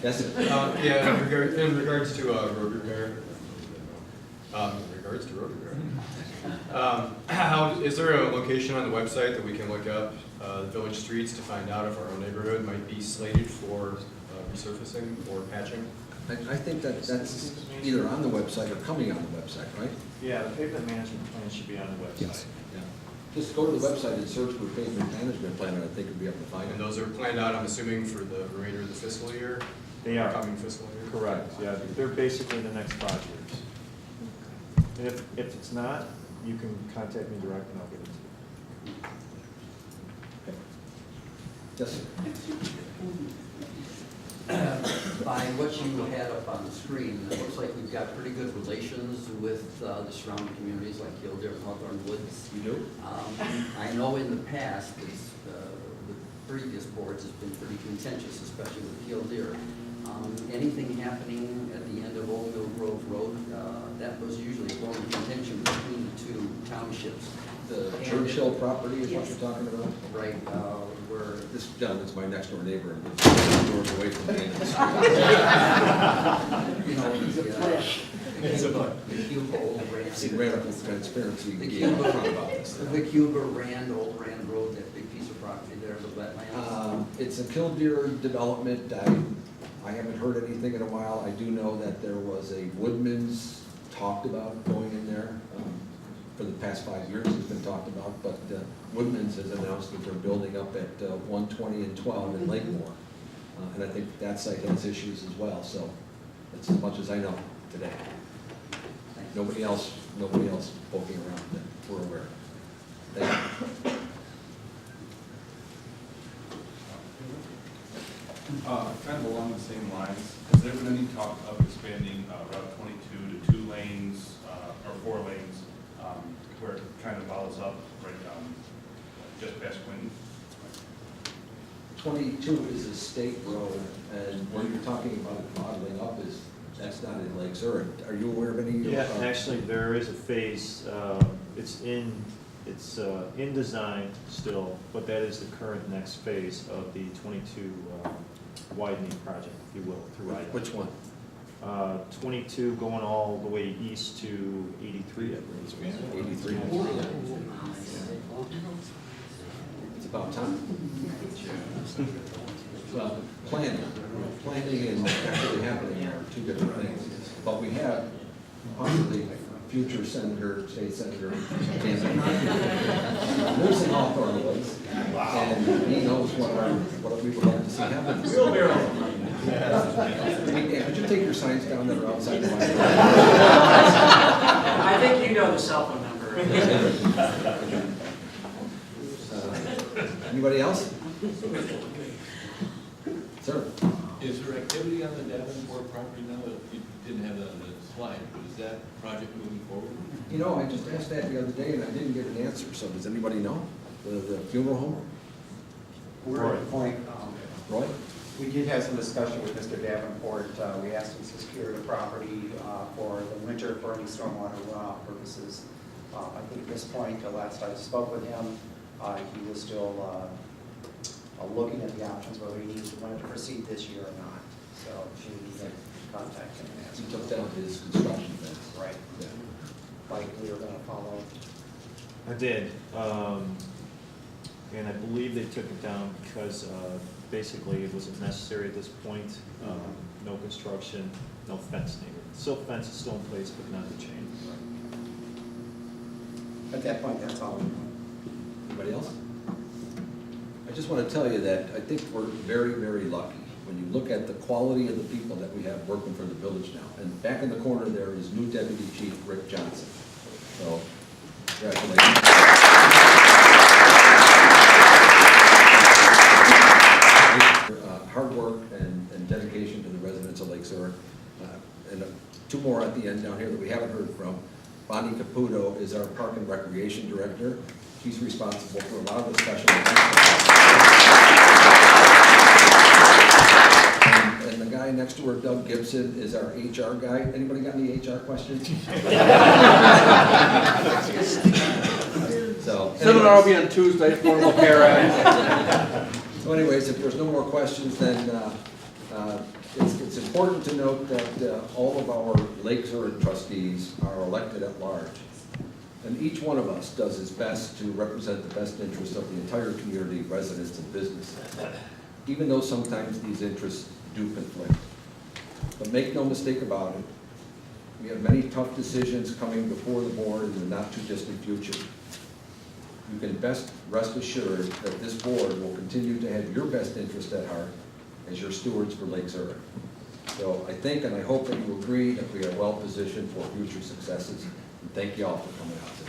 Yes, sir. Yeah, in regards to road repair, is there a location on the website that we can look up the village streets to find out if our own neighborhood might be slated for resurfacing or patching? I think that's either on the website or coming on the website, right? Yeah, the pavement management plan should be on the website. Yes. Yeah. Just go to the website and search for pavement management plan, and I think you'll be able to find And it. those are planned out, I'm assuming, for the remainder of the fiscal year? They are. Coming fiscal year? Correct, yeah, they're basically the next 5 years. And if it's not, you can contact me direct and I'll get it to you. Yes, sir. By what you had up on the screen, it looks like we've got pretty good relations with the surrounding communities like Killdeer and Hawthorne Woods. You do? I know in the past, with previous boards, it's been pretty contentious, especially with Killdeer. Anything happening at the end of Old Mill Grove Road, that was usually a bone of contention between the two townships. The Churchill property is what Yes. you're talking about? Right, where This gentleman's my next door neighbor and lives 2 doors away from the end of the street. you know, the Cuba Old Rand. See, radical transparency The gave up front about this. The Cuba Rand, Old Rand Road, that big piece of property there, the wetlands. It's a Killdeer development. I haven't heard anything in a while. I do know that there was a Woodman's talked about going in there. For the past 5 years it's been talked about, but Woodman's has announced that they're building up at 120 and 12 in Lakemore. And I think that site has issues as well, so that's as much as I know today. Nobody else poking around that we're aware of. Thank you. Kind of along the same lines, has there been any talk of expanding Route 22 to 2 lanes or 4 lanes where it kind of follows up right just past Quinton? 22 is a state road, and what you're talking about modeling up that's not in Lake Zurich. Are you aware of any? Yeah, actually, there is a phase, it's in design still, but that is the current next phase of the 22 widening project, if you will, through Ida. Which one? 22 going all the way east to 83, I believe. 83. It's about time. Well, planning and actually happening are 2 different things. But we have possibly future senator, state senator, lives in Hawthorne Woods, and he knows what we would like to see happen. Hey, could you take your signs down that are outside the microphone? I think you know the cell phone number. Anybody else? Sir? Is there activity on the Davenport property now that Is that project moving forward? You know, I just asked that the other day and I didn't get an answer, so does anybody know? The funeral home? We're at the point, Roy? we did have some discussion with Mr. Davenport. We asked him to secure the property for the winter for any stormwater runoff purposes. I think at this point, the last I spoke with him, he was still looking at the options whether he wanted to proceed this year or not. So she needs to contact him and ask He him. took down his construction fence. Right. Yeah. Like we were gonna follow. I did, and I believe they took it down because basically it wasn't necessary at this point. No construction, no fence needed. Silk fence is still in place, but not the chain. At that point, that's all we know. Anybody else? I just want to tell you that I think we're very, very lucky when you look at the quality of the people that we have working for the village now. And back in the corner there is new Deputy Chief Rick Johnson. So, congratulations. Hard work and dedication to the residents of Lake Zurich. And two more at the end down here that we haven't heard from. Bonnie Caputo is our Park and Recreation Director. She's responsible for a lot of the special events. And the guy next to her, Doug Gibson, is our HR guy. Anybody got any HR questions? Seminar will be on Tuesday, formal care. So anyways, if there's no more questions, then it's important to note that all of our Lake Zurich trustees are elected at large. And each one of us does his best to represent the best interests of the entire community, residents and businesses, even though sometimes these interests do conflict. But make no mistake about it, we have many tough decisions coming before the board in the not-too-distant future. You can best rest assured that this board will continue to have your best interest at heart as your stewards for Lake Zurich. So I think and I hope that you agree that we are well positioned for future successes. And thank you all for coming out today.